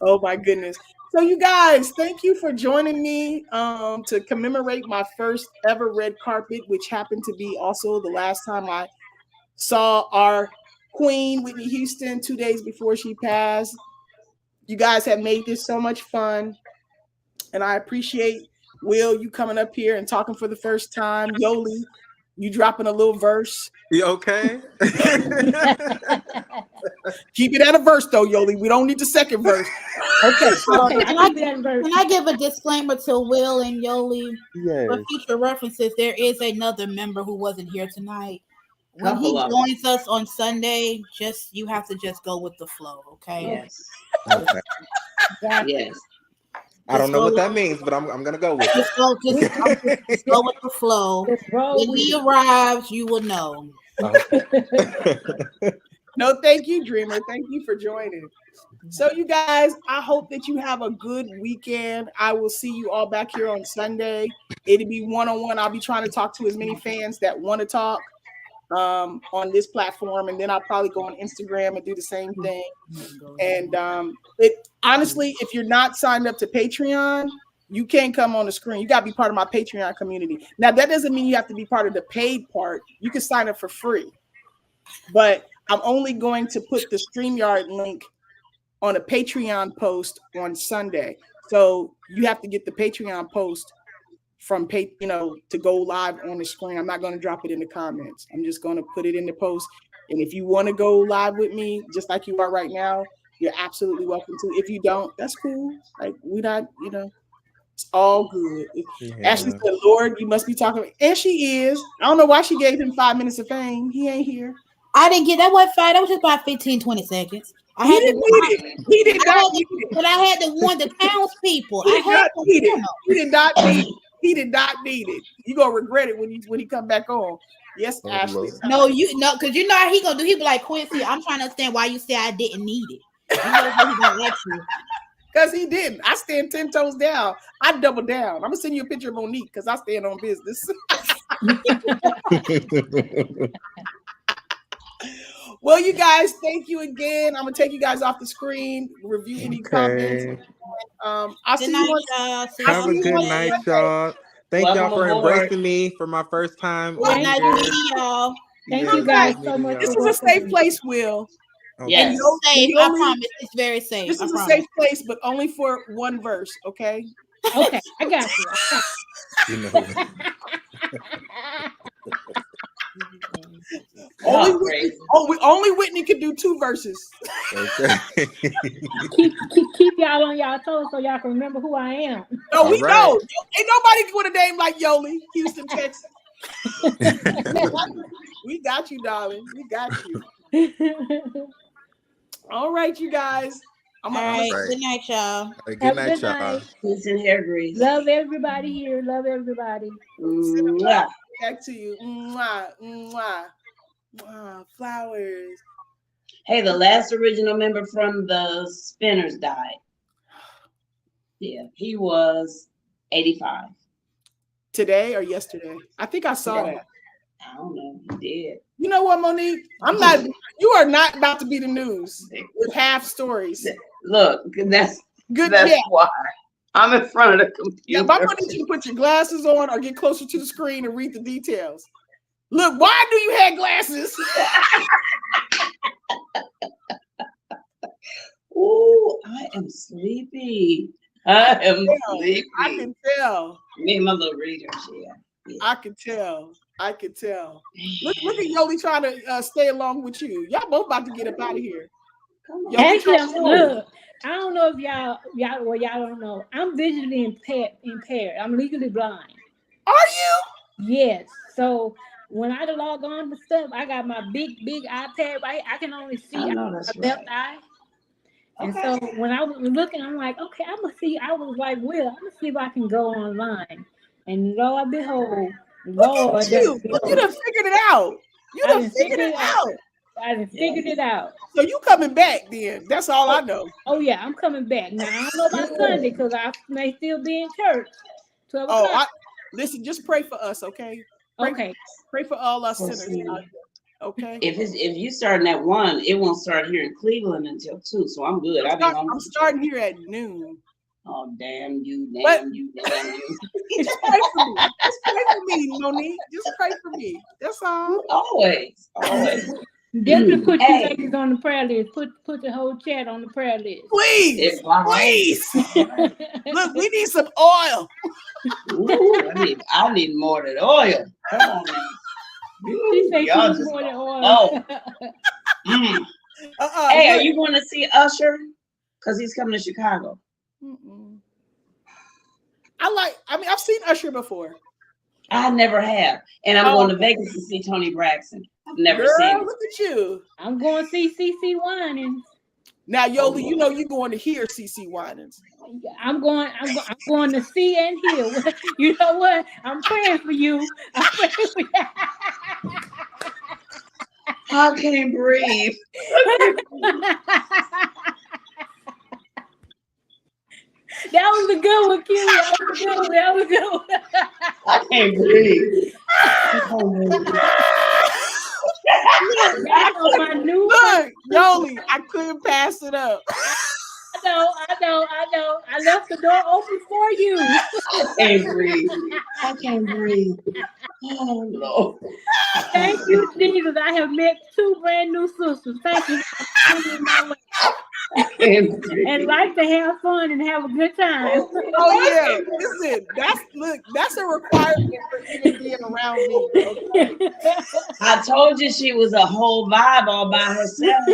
Oh my goodness. So you guys, thank you for joining me to commemorate my first ever red carpet, which happened to be also the last time I saw our queen, Whitney Houston, 2 days before she passed. You guys have made this so much fun. And I appreciate, Will, you coming up here and talking for the first time. Yoli, you dropping a little verse. You okay? Keep it at a verse, though, Yoli. We don't need the second verse. Okay. Can I give a disclaimer to Will and Yoli? Yes. For future references, there is another member who wasn't here tonight. When he joins us on Sunday, you have to just go with the flow, okay? Yes. Okay. Yes. I don't know what that means, but I'm gonna go with it. Just go with the flow. When he arrives, you will know. No, thank you, Dreamer. Thank you for joining. So, you guys, I hope that you have a good weekend. I will see you all back here on Sunday. It'll be one-on-one. I'll be trying to talk to as many fans that want to talk on this platform, and then I'll probably go on Instagram and do the same thing. And honestly, if you're not signed up to Patreon, you can't come on the screen. You got to be part of my Patreon community. Now, that doesn't mean you have to be part of the paid part. You can sign up for free. But I'm only going to put the StreamYard link on a Patreon post on Sunday. So you have to get the Patreon post from to go live on the screen. I'm not going to drop it in the comments. I'm just going to put it in the post. And if you want to go live with me, just like you are right now, you're absolutely welcome to. If you don't, that's cool. Like, we're not, it's all good. Yeah. Ashley said, Lord, you must be talking. And she is. I don't know why she gave him 5 minutes of fame. He ain't here. I didn't get that. Wasn't 5. That was just about 15, 20 seconds. He did not need it. But I had to warn the townspeople. He did not need it. He did not need it. You gonna regret it when he come back on. Yes, Ashley. No, because you know how he gonna do. He be like, Quincy, I'm trying to understand why you say I didn't need it. You know what he gonna ask you. Because he didn't. I stand 10 toes down. I double down. I'm gonna send you a picture of Monique because I stand on business. Well, you guys, thank you again. I'm gonna take you guys off the screen. Review any comments. I'll see you on. Have a good night, y'all. Thank y'all for embracing me for my first time. Good night, y'all. Thank you guys so much. This is a safe place, Will. Yes. Safe. I promise. It's very safe. This is a safe place, but only for one verse, okay? Okay, I got you. You know what? Only Whitney could do 2 verses. Okay. keep y'all on y'all toes so y'all can remember who I am. No, we know. Ain't nobody with a name like Yoli, Houston, Texas. We got you, darling. We got you. All right, you guys. All right. Good night, y'all. Good Have a night, good y'all. night. Peace and hair grease. Love everybody here. Love everybody. Mwah. Back to you. Mwah, mwah, mwah. Flowers. Hey, the last original member from the Spinners died. Yeah, he was 85. Today or yesterday? I think I saw that. I don't know. He did. You know what, Monique? You are not about to be the news with half stories. Look, that's good. That's why I'm in front of the computer. Yeah, but I'm gonna need you to put your glasses on or get closer to the screen and read the details. Look, why do you have glasses? Ooh, I am sleepy. I am sleepy. I can tell. Me and my little readers, yeah. I can tell. I can tell. Look at Yoli trying to stay along with you. Y'all both about to get up out of here. Actually, look, I don't know if y'all don't know. I'm visually impaired. I'm legally blind. Are you? Yes. So when I log on to stuff, I got my big iPad. Right? I can only see my left eye. And so when I was looking, I'm like, okay, I'm gonna see. I was like, I'm gonna see if I can go online. And lo and behold, Lord, you done figured it out. You done figured it out. I done figured it out. So you coming back then? That's all I know. Oh yeah, I'm coming back. Now I don't know about Sunday because I may still be in church. 12 o'clock. Listen, just pray for us, okay? Pray for all us sinners. Okay. If you starting at 1, it won't start here in Cleveland until 2. So I'm good. I'm starting here at noon. Oh, damn you. Just pray for me. Just pray for me, Monique. Just pray for me. That's all. Always. Definitely put you ladies on the prayer list. Put the whole chat on the prayer list. Please. Look, we need some oil. Ooh, I need more than oil. Come on now. Y'all just more than oil. Hey, are you going to see Usher? Because he's coming to Chicago. I've seen Usher before. I never have. And I'm going to Vegas to see Tony Braxton. I've never seen him. Look at you. I'm going to see CeCe Winans. Now, Yoli, you know you're going to hear CeCe Winans. I'm going to see and hear. You know what? I'm praying for you. I'm praying for you. I can't breathe. That was a good one, Q. That was a good one. I can't breathe. Look, Yoli, I couldn't pass it up. I know. I left the door open for you. I can't breathe. Oh, Lord. Thank you, Jesus. I have met 2 brand new sisters. Thank you for coming in my way. And like to have fun and have a good time. Oh yeah, listen, that's a requirement for even being around me. Okay? I told you she was a whole vibe all by herself.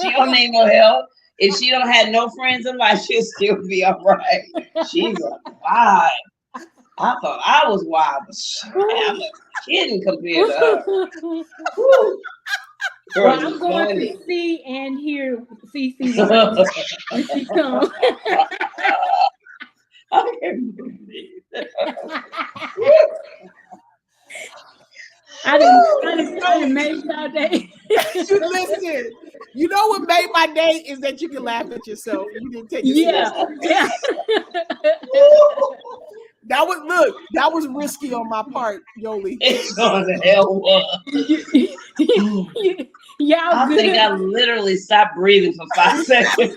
She don't need no help. If she don't have no friends in life, she'll still be all right. She's a vibe. I thought I was wild, but I'm a kid compared to her. Woo. Well, I'm going to see and hear CeCe when she comes. I can't believe it. I didn't make my day. Listen, you know what made my day is that you can laugh at yourself. You didn't take it seriously. Yeah. That was risky on my part, Yoli. It's going to hell was. I think I literally stopped breathing for 5 seconds.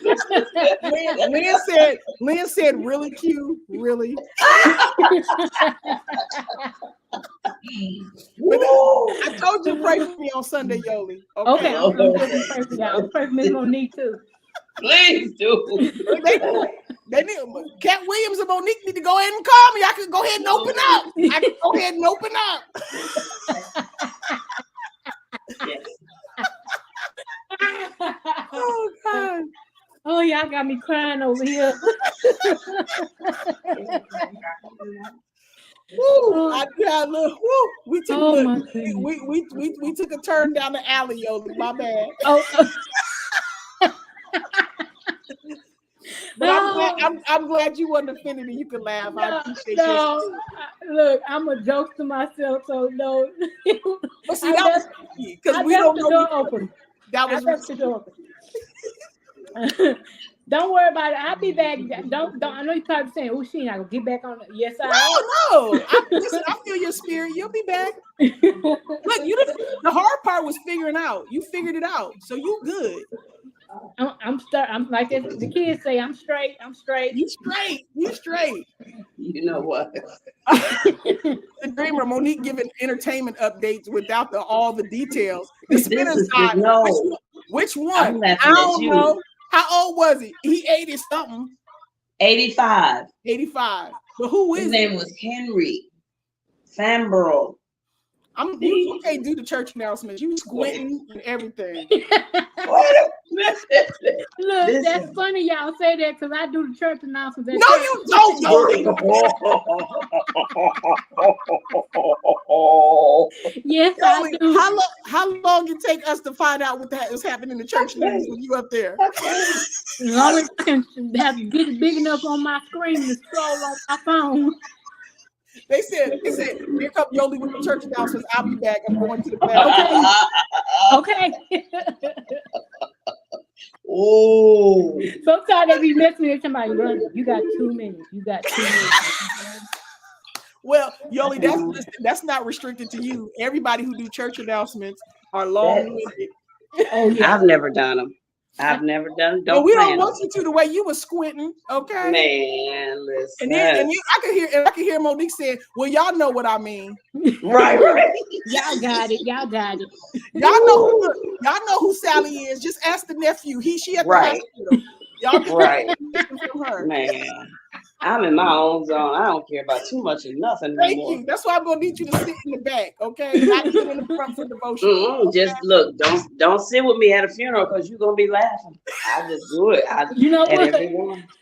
Lynn said, really, Q? Really? But I told you to pray for me on Sunday, Yoli. Okay, I'm definitely pray for y'all. Pray for Miss Monique too. Please do. They need Cat Williams and Monique need to go ahead and call me. I can go ahead and open up. I can go ahead and open up. Oh God. Oh, y'all got me crying over here. Woo, we took a turn down the alley, Yoli. My bad. But I'm glad you wasn't offended and you could laugh. I appreciate you. Look, I'm a joke to myself, so no. But see, that was because we don't know. Open. That was the door open. Don't worry about it. I'll be back. Don't. I know you're probably saying, "Oh, she not gonna get back on." Yes, I am. No. Listen, I feel your spirit. You'll be back. Look, the hard part was figuring out. You figured it out, so you good. I'm like the kids say. I'm straight. I'm straight. You straight. You straight. You know what? The dreamer Monique giving entertainment updates without all the details. The spinner side. No. Which one? I don't know. How old was he? He 80 something. 85. 85. But who is his name? Was Henry Fambro. You can't do the church announcements. You squinting and everything. Look, that's funny y'all say that because I do the church announcements. No, you don't, Yoli. Yes, Yoli, I do. How long it take us to find out what is happening in the church news when you up there? As long as I can have to get it big enough on my screen to scroll on my phone. They said, here come Yoli with the church announcements. I'll be back. I'm going to the bathroom. Okay. Oh. Sometimes they be messing with somebody. You got 2 minutes. You got 2 minutes. Well, Yoli, that's not restricted to you. Everybody who do church announcements are long-winded. Oh yeah. I've never done them. Don't we don't want you to the way you were squinting, okay? Man, listen. And I can hear Monique saying, "Well, y'all know what I mean." Right. Y'all got it. Y'all know who Sally is. Just ask the nephew. She at the hospital. Y'all get right. From her. Man, I'm in my own zone. I don't care about too much of nothing anymore. Thank you. That's why I'm gonna need you to sit in the back, okay? Not sit in the front for devotion. Okay? Just look. Don't sit with me at a funeral because you're gonna be laughing. I just do it. You know what?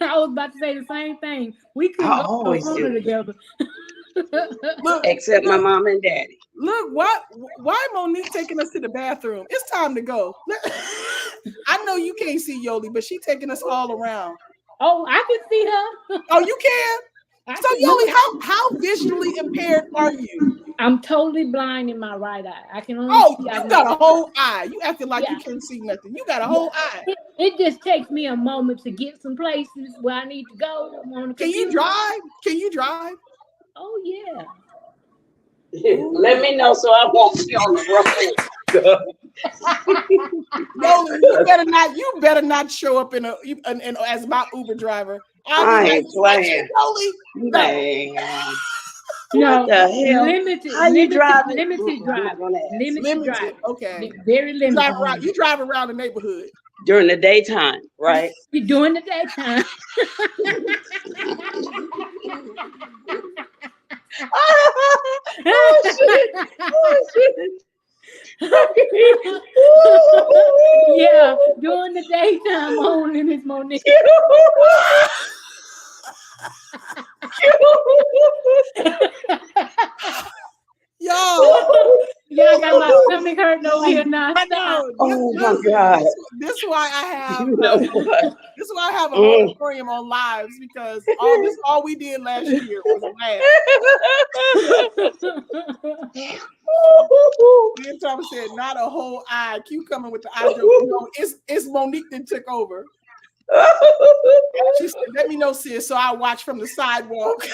I was about to say the same thing. We couldn't always do together. Look, except my mom and daddy. Look, why Monique taking us to the bathroom? It's time to go. I know you can't see Yoli, but she taking us all around. Oh, I can see her. Oh, you can? So Yoli, how visually impaired are you? I'm totally blind in my right eye. I can only see. You got a whole eye. You acting like you can't see nothing. You got a whole eye. It just takes me a moment to get some places where I need to go. Can you drive? Can you drive? Oh yeah. Let me know so I won't be on the road. No, you better not show up as my Uber driver. I ain't playing. Man. No, limited. How you driving? Limited drive. Okay. Very limited. You drive around the neighborhood during the daytime, right? You're doing the daytime. Oh shit! Oh shit! Yeah, during the daytime only, Miss Monique. Y'all got my stomach hurting over here now. Oh my God! This is why I have. This is why I have an auditorium on lives because all we did last year was laugh. Then Thomas said, "Not a whole eye." Q coming with the eye joke. No, it's Monique that took over. She said, "Let me know, sis, so I watch from the sidewalk."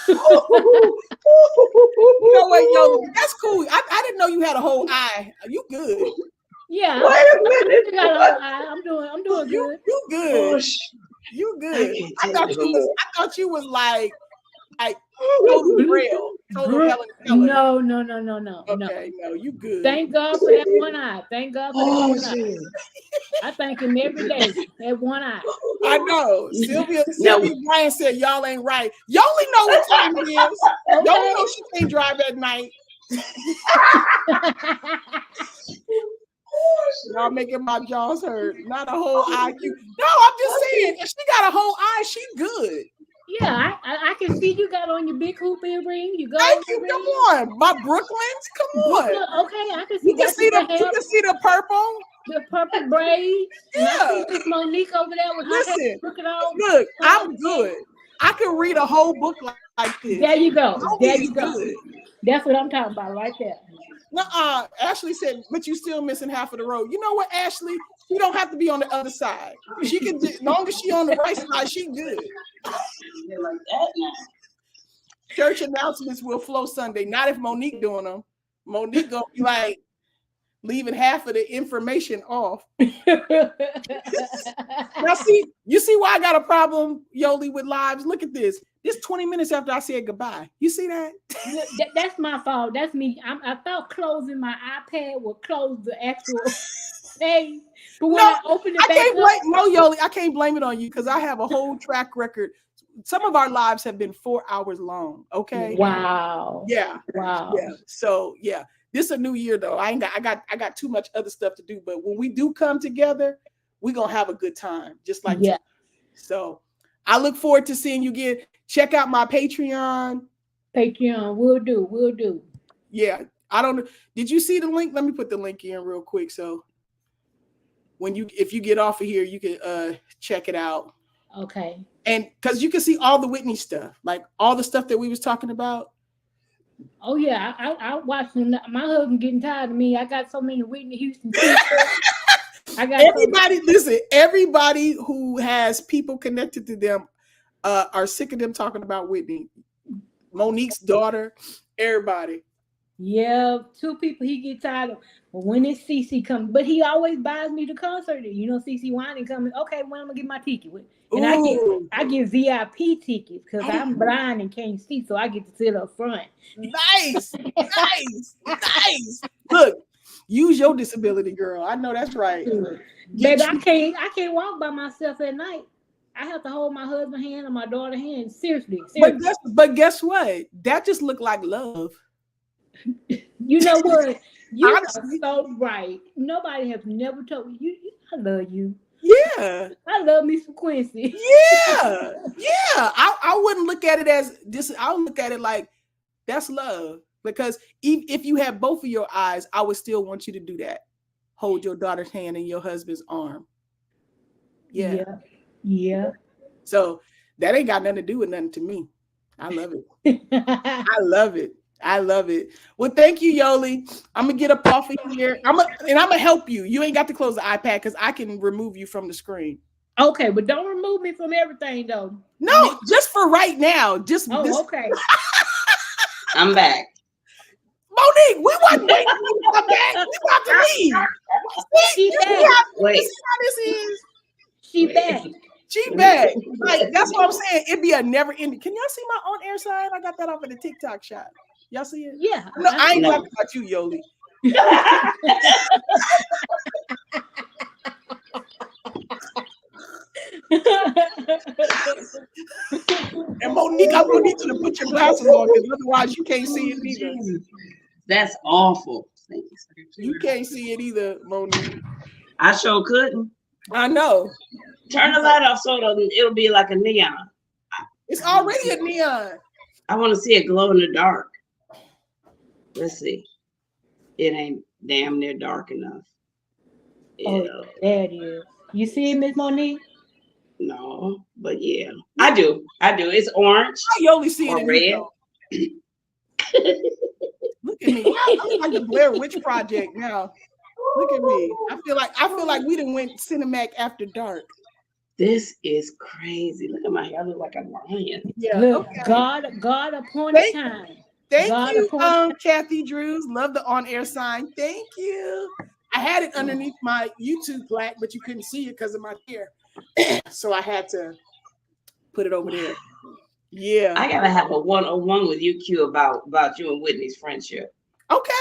You know what, yo, that's cool. I didn't know you had a whole eye. You good? Yeah. Wait a minute. I'm doing good. You good? You good? I thought you was like like total braille, total Helen Keller. No. Okay, no, you good. Thank God for that one eye. Thank God for that one eye. I thank him every day. That one eye. I know. Sylvia Bryan said y'all ain't right. Y'all only know what time it is. Okay. Y'all know she can't drive at night. Y'all making my jaws hurt. Not a whole IQ. No, I'm just saying, if she got a whole eye, she good. Yeah, I can see you got on your big hoop earring. You got Thank you. Come on, my Brooklyns. Come on. Brooklyn, okay, I can see. You can see the purple. The purple braids. Yeah. And I see Miss Monique over there with her hair looking all. Look, I'm good. I can read a whole book like this. There you go. There you go. Good. That's what I'm talking about right there. Ashley said, but you still missing half of the road. You know what, Ashley? She don't have to be on the other side. She can, as long as she on the right side, she good. Like that now. Church announcements will flow Sunday. Not if Monique doing them. Monique gonna be like leaving half of the information off. Now, you see why I got a problem, Yoli, with lives? Look at this. This 20 minutes after I said goodbye. You see that? That's my fault. That's me. I thought closing my iPad would close the actual page. But when I open it Yoli, I can't blame it on you because I have a whole track record. Some of our lives have been 4 hours long. Okay. Wow. Yeah. Wow. Yeah. So yeah, this is a new year though. I got too much other stuff to do. But when we do come together, we're gonna have a good time. Just like yeah. So I look forward to seeing you again. Check out my Patreon. We'll do. Yeah. I don't know. Did you see the link? Let me put the link in real quick. So if you get off of here, you can check it out. Okay. And because you can see all the Whitney stuff, like all the stuff that we was talking about. Oh yeah, I watched my husband getting tired of me. I got so many Whitney Houston. Everybody who has people connected to them are sick of them talking about Whitney. Monique's daughter, everybody. Yeah, 2 people he get tired of. But when it's CeCe coming, but he always buys me the concert. You know, CeCe Winans coming. Okay, when I'm gonna get my ticket? And I get VIP tickets because I'm blind and can't see, so I get to sit up front. Nice. Look, use your disability, girl. I know that's right. Baby, I can't walk by myself at night. I have to hold my husband's hand and my daughter's hand. Seriously. But guess what? That just looked like love. You know what? You are so right. Nobody has never told you. I love you. Yeah. I love me some Quincy. Yeah. I wouldn't look at it as this. I would look at it like that's love. Because if you have both of your eyes, I would still want you to do that. Hold your daughter's hand in your husband's arm. Yeah. So that ain't got nothing to do with nothing to me. I love it. I love it. Well, thank you, Yoli. I'm gonna get up off of here. I'm gonna help you. You ain't got to close the iPad because I can remove you from the screen. Okay, but don't remove me from everything though. No, just for right now. Okay. I'm back. Monique, we wasn't waiting for you to come back. We about to leave. She back. She back. Like that's what I'm saying. It'd be a never ending. Can y'all see my on-air sign? I got that off of the TikTok shot. Y'all see it? Yeah. No, I ain't talking about you, Yoli. And Monique, I'm gonna need you to put your glasses on because otherwise you can't see it either. That's awful. You can't see it either, Monique. I sure couldn't. I know. Turn the light off so it'll be like a neon. It's already a neon. I want to see it glow in the dark. Let's see. It ain't damn near dark enough. Oh, there it is. You see it, Miss Monique? No, but yeah, I do. It's orange. You only see it in red. Look at me. I'm like the Blair Witch Project now. Look at me. I feel like we done went Cinemac After Dark. This is crazy. Look at my hair. I look like I'm lying. Yeah. Look, okay. God appointed time. Thank you, Kathy Drews. Love the on-air sign. Thank you. I had it underneath my YouTube black, but you couldn't see it because of my hair. So I had to put it over there. Yeah. I gotta have a one-on-one with you, Q, about you and Whitney's friendship. Okay.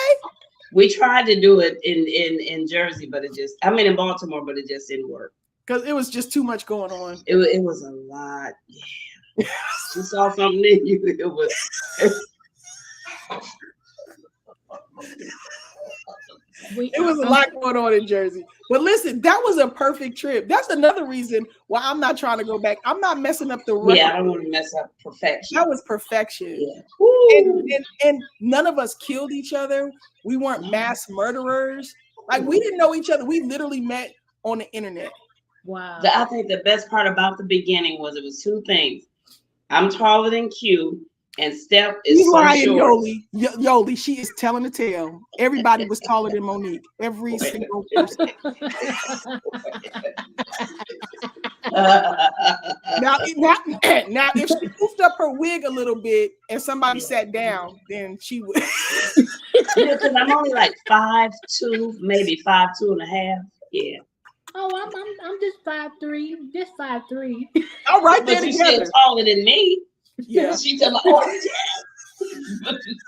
We tried to do it in Jersey, but in Baltimore, but it just didn't work. Because it was just too much going on. It was a lot. Yeah. She saw something in you. It was a lot going on in Jersey. But listen, that was a perfect trip. That's another reason why I'm not trying to go back. I'm not messing up the record. Yeah, I don't want to mess up perfection. That was perfection. Yeah. And none of us killed each other. We weren't mass murderers. Like, we didn't know each other. We literally met on the internet. Wow. I think the best part about the beginning was it was two things. I'm taller than Q, and Steph is so lying, short. Yoli, she is telling the tale. Everybody was taller than Monique. Every single person. Now, if she moved up her wig a little bit and somebody sat down, then she would. Because I'm only like 5'2", maybe 5'2.5". Yeah. Oh, I'm just 5'3", just 5'3". All right, but you're still taller than me. Yeah. She's talking about, oh,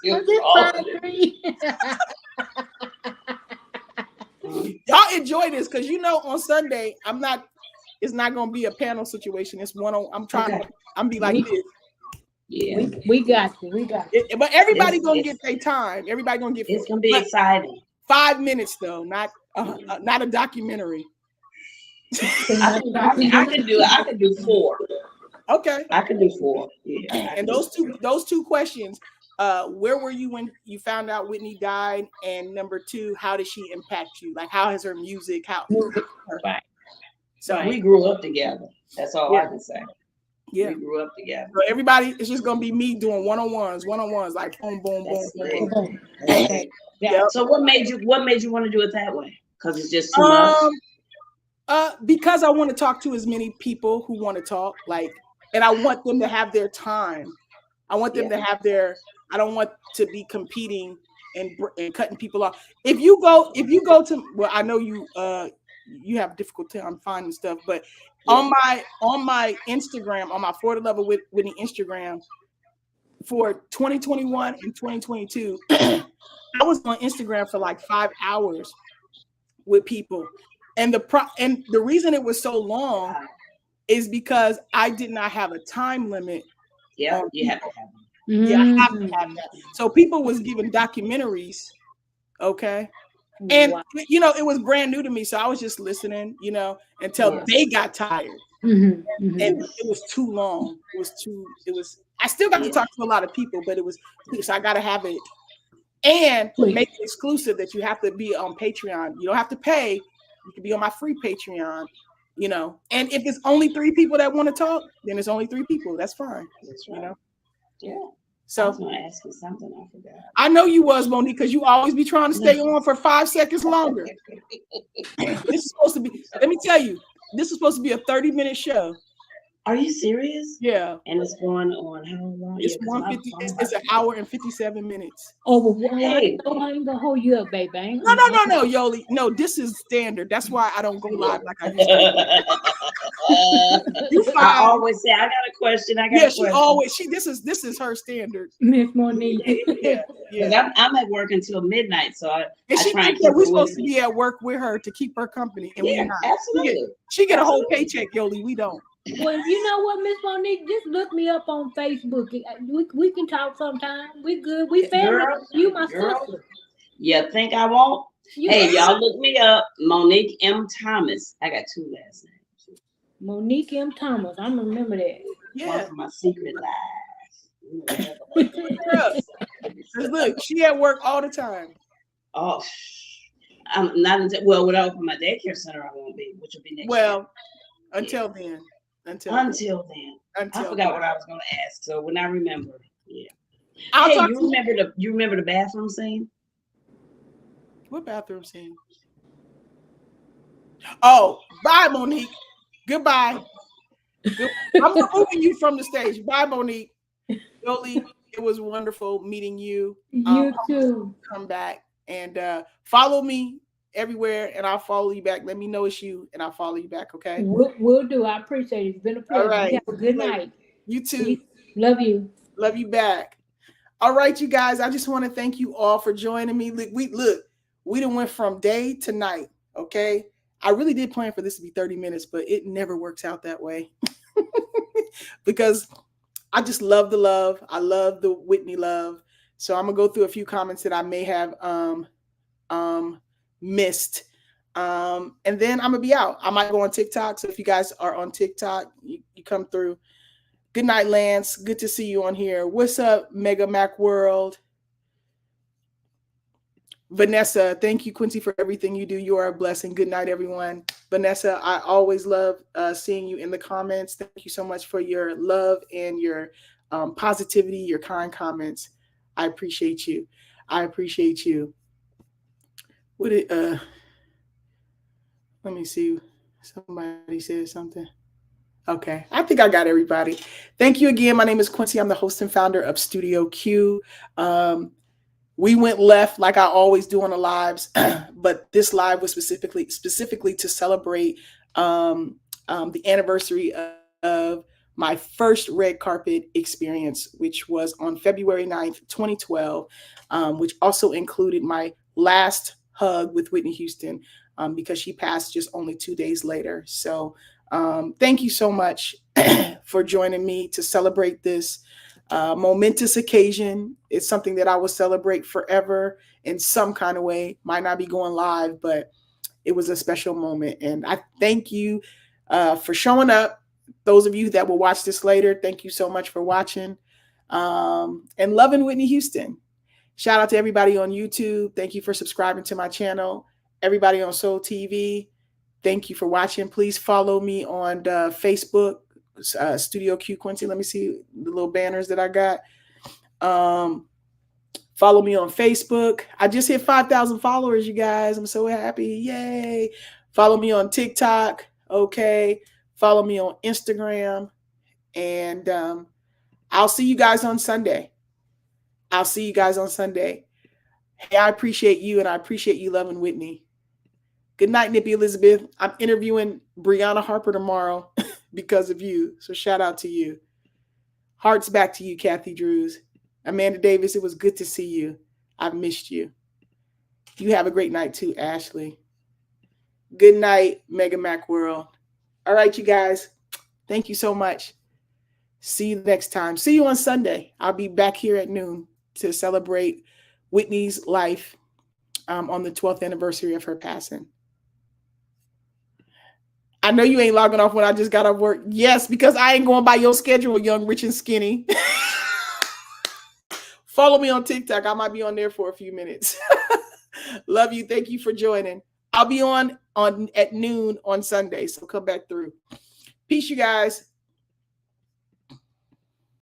yeah. I'm just 5'3". Y'all enjoy this because on Sunday it's not gonna be a panel situation. It's one on. I'm be like this. Yeah, we got you. But everybody gonna get their time. Everybody gonna get. It's gonna be exciting. 5 minutes though, not a documentary. I can do 4. Okay. I can do 4. Yeah. And those two questions. Where were you when you found out Whitney died? And number 2, how did she impact you? Like, how has her music? Right. So we grew up together. That's all I can say. Yeah, we grew up together. So everybody, it's just gonna be me doing one-on-ones, like boom, boom, boom. Yeah. So what made you want to do it that way? Because it's just too much. Because I want to talk to as many people who want to talk, and I want them to have their time. I want them to have I don't want to be competing and cutting people off. If you go to, well, I know you have difficult time finding stuff, but on my Instagram, on my Florida Level with Whitney Instagram for 2021 and 2022, I was on Instagram for like 5 hours with people. And the reason it was so long is because I did not have a time limit. Yeah, you have to have them. Yeah, I have to have that. So people was giving documentaries, okay? And it was brand new to me. So I was just listening, until they got tired. And it was too long. I still got to talk to a lot of people, but so I gotta have it and make it exclusive that you have to be on Patreon. You don't have to pay. You can be on my free Patreon, and if it's only 3 people that want to talk, then it's only 3 people. That's fine. That's right. Yeah. So I was going to ask you something. I forgot. I know you was, Monique, because you always be trying to stay on for 5 seconds longer. This is supposed to be, let me tell you, this is supposed to be a 30-minute show. Are you serious? Yeah. And it's going on how long? It's 150. It's an hour and 57 minutes. Oh, well, I ain't gonna hold you up, baby. No, Yoli. No, this is standard. That's why I don't go live like I used to. I always say, I got a question. This is her standard. Miss Monique. Yeah. I'm at work until midnight, so I try and keep we're supposed to be at work with her to keep her company, and we're not. Absolutely. She get a whole paycheck, Yoli. We don't. Well, you know what, Miss Monique, just look me up on Facebook. We can talk sometime. We good. We family. You my sister. You think I won't? Hey, y'all look me up. Monique M. Thomas. I got 2 last names. Monique M. Thomas. I'm gonna remember that. Yeah. One for my secret lives. Look, she at work all the time. Oh, I'm not when I open my daycare center, I won't be, which will be next year. Until then. I forgot what I was going to ask. So when I remember, you remember the bathroom scene? What bathroom scene? Oh, bye, Monique. Goodbye. I'm removing you from the stage. Bye, Monique. Yoli, it was wonderful meeting you. You too. Come back and follow me everywhere, and I'll follow you back. Let me know it's you, and I'll follow you back. Okay. We'll do. I appreciate it. It's been a pleasure. All right. Have a good night. You too. Love you. Love you back. All right, you guys. I just want to thank you all for joining me. We done went from day to night. Okay. I really did plan for this to be 30 minutes, but it never works out that way because I just love the love. I love the Whitney love. So I'm gonna go through a few comments that I may have missed. And then I'm gonna be out. I might go on TikTok. So if you guys are on TikTok, you come through. Good night, Lance. Good to see you on here. What's up, Mega Mac World? Vanessa, thank you, Quincy, for everything you do. You are a blessing. Good night, everyone. Vanessa, I always love seeing you in the comments. Thank you so much for your love and your positivity, your kind comments. I appreciate you. I appreciate you. Let me see. Somebody said something. Okay, I think I got everybody. Thank you again. My name is Quincy. I'm the host and founder of Studio Q. We went left like I always do on the lives, but this live was specifically to celebrate the anniversary of my first red carpet experience, which was on February 9th, 2012, which also included my last hug with Whitney Houston because she passed just only 2 days later. So thank you so much for joining me to celebrate this momentous occasion. It's something that I will celebrate forever in some kind of way. Might not be going live, but it was a special moment. And I thank you for showing up. Those of you that will watch this later, thank you so much for watching and loving Whitney Houston. Shout out to everybody on YouTube. Thank you for subscribing to my channel. Everybody on Soul TV, thank you for watching. Please follow me on Facebook, Studio Q Quincy. Let me see the little banners that I got. Follow me on Facebook. I just hit 5,000 followers, you guys. I'm so happy. Yay. Follow me on TikTok. Okay. Follow me on Instagram. And I'll see you guys on Sunday. I'll see you guys on Sunday. Hey, I appreciate you and I appreciate you loving Whitney. Good night, Nippy Elizabeth. I'm interviewing Brianna Harper tomorrow because of you. So shout out to you. Hearts back to you, Kathy Drews. Amanda Davis, it was good to see you. I've missed you. You have a great night too, Ashley. Good night, Mega Mac World. All right, you guys. Thank you so much. See you next time. See you on Sunday. I'll be back here at noon to celebrate Whitney's life on the 12th anniversary of her passing. I know you ain't logging off when I just got off work. Yes, because I ain't going by your schedule, young, rich, and skinny. Follow me on TikTok. I might be on there for a few minutes. Love you. Thank you for joining. I'll be on at noon on Sunday, so come back through. Peace, you guys.